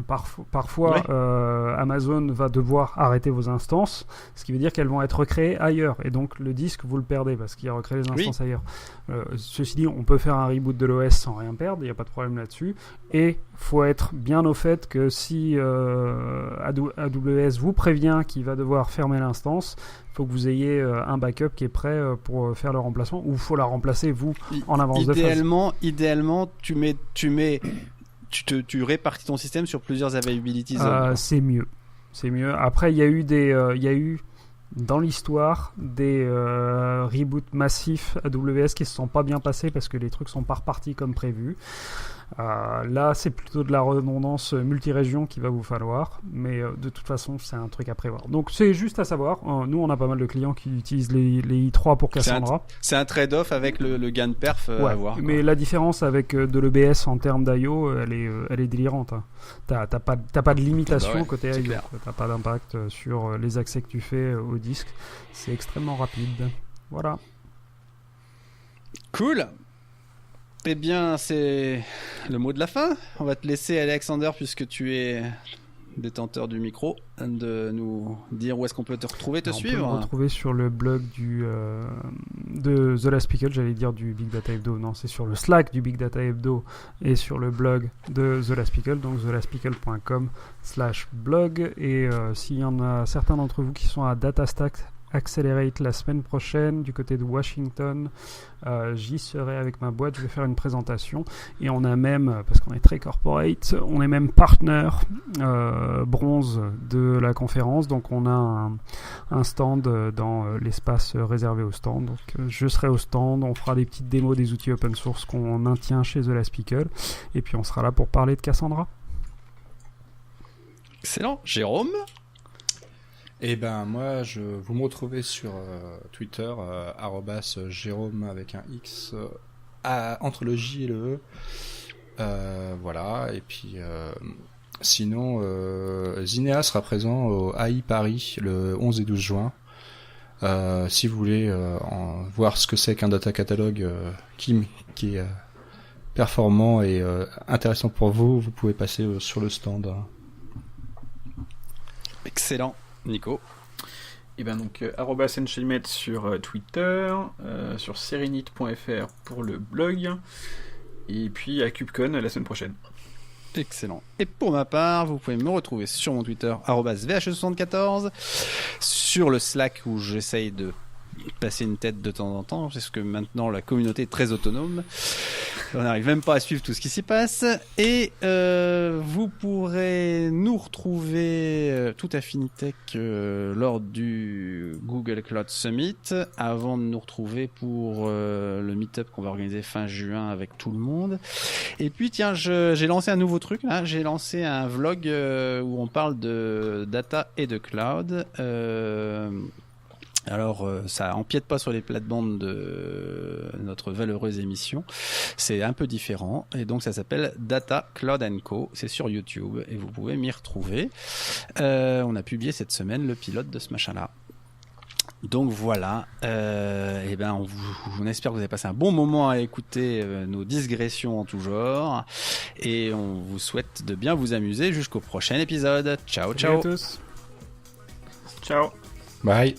Parfois, ouais. Amazon va devoir arrêter vos instances, ce qui veut dire qu'elles vont être recréées ailleurs, et donc le disque vous le perdez parce qu'il a recréé les instances ailleurs. Ceci dit, on peut faire un reboot de l'OS sans rien perdre, il n'y a pas de problème là-dessus, et faut être bien au fait que si AWS vous prévient qu'il va devoir fermer l'instance, il faut que vous ayez un backup qui est prêt pour faire le remplacement, ou il faut la remplacer vous en avance de phase. Idéalement, tu répartis ton système sur plusieurs availability zones. C'est mieux. Après, il y a eu dans l'histoire des reboots massifs AWS qui se sont pas bien passés parce que les trucs sont pas repartis comme prévu. Là, c'est plutôt de la redondance multi-région qu'il va vous falloir, mais de toute façon, c'est un truc à prévoir. Donc, c'est juste à savoir. Nous, on a pas mal de clients qui utilisent les i3 pour Cassandra. C'est un trade-off avec le gain de perf à voir. Mais la différence avec de l'EBS en termes d'IO, elle est délirante. Hein. T'as pas de limitation côté IO. T'as pas d'impact sur les accès que tu fais au disque. C'est extrêmement rapide. Voilà. Cool. Eh bien, c'est le mot de la fin. On va te laisser, Alexander, puisque tu es détenteur du micro, de nous dire où est-ce qu'on peut te retrouver, suivre. On peut me retrouver sur le blog de The Last Pickle, j'allais dire du Big Data Hebdo. Non, c'est sur le Slack du Big Data Hebdo et sur le blog de The Last Pickle, donc thelastpickle.com/blog. Et s'il y en a certains d'entre vous qui sont à DataStack Accelerate la semaine prochaine du côté de Washington, j'y serai avec ma boîte, je vais faire une présentation, et on a même, parce qu'on est très corporate, on est même partner bronze de la conférence, donc on a un stand dans l'espace réservé au stand, donc je serai au stand, on fera des petites démos des outils open source qu'on maintient chez The Last Pickle, et puis on sera là pour parler de Cassandra. Excellent. Jérôme? Eh ben moi, vous me retrouvez sur Twitter, @Jérôme avec un X entre le J et le E. Voilà, et puis sinon, Zinea sera présent au AI Paris le 11 et 12 juin. Si vous voulez voir ce que c'est qu'un data catalogue qui est performant et intéressant pour vous, vous pouvez passer sur le stand. Excellent. Nico? Et ben donc @Enchelimet sur Twitter, sur serenit.fr pour le blog, et puis à KubeCon la semaine prochaine. Excellent. Et pour ma part, vous pouvez me retrouver sur mon Twitter @VH74, sur le Slack où j'essaye de passer une tête de temps en temps, parce que maintenant la communauté est très autonome. On n'arrive même pas à suivre tout ce qui s'y passe. Et vous pourrez nous retrouver tout Affinitech lors du Google Cloud Summit, avant de nous retrouver pour le meet-up qu'on va organiser fin juin avec tout le monde. Et puis tiens, j'ai lancé un nouveau truc là. J'ai lancé un vlog où on parle de data et de cloud. Alors, ça empiète pas sur les plates-bandes de notre valeureuse émission. C'est un peu différent. Et donc, ça s'appelle Data Cloud & Co. C'est sur YouTube et vous pouvez m'y retrouver. On a publié cette semaine le pilote de ce machin-là. Donc voilà, et ben on espère que vous avez passé un bon moment à écouter nos digressions en tout genre. Et on vous souhaite de bien vous amuser jusqu'au prochain épisode. Ciao, ciao. Salut à tous. Ciao. Bye.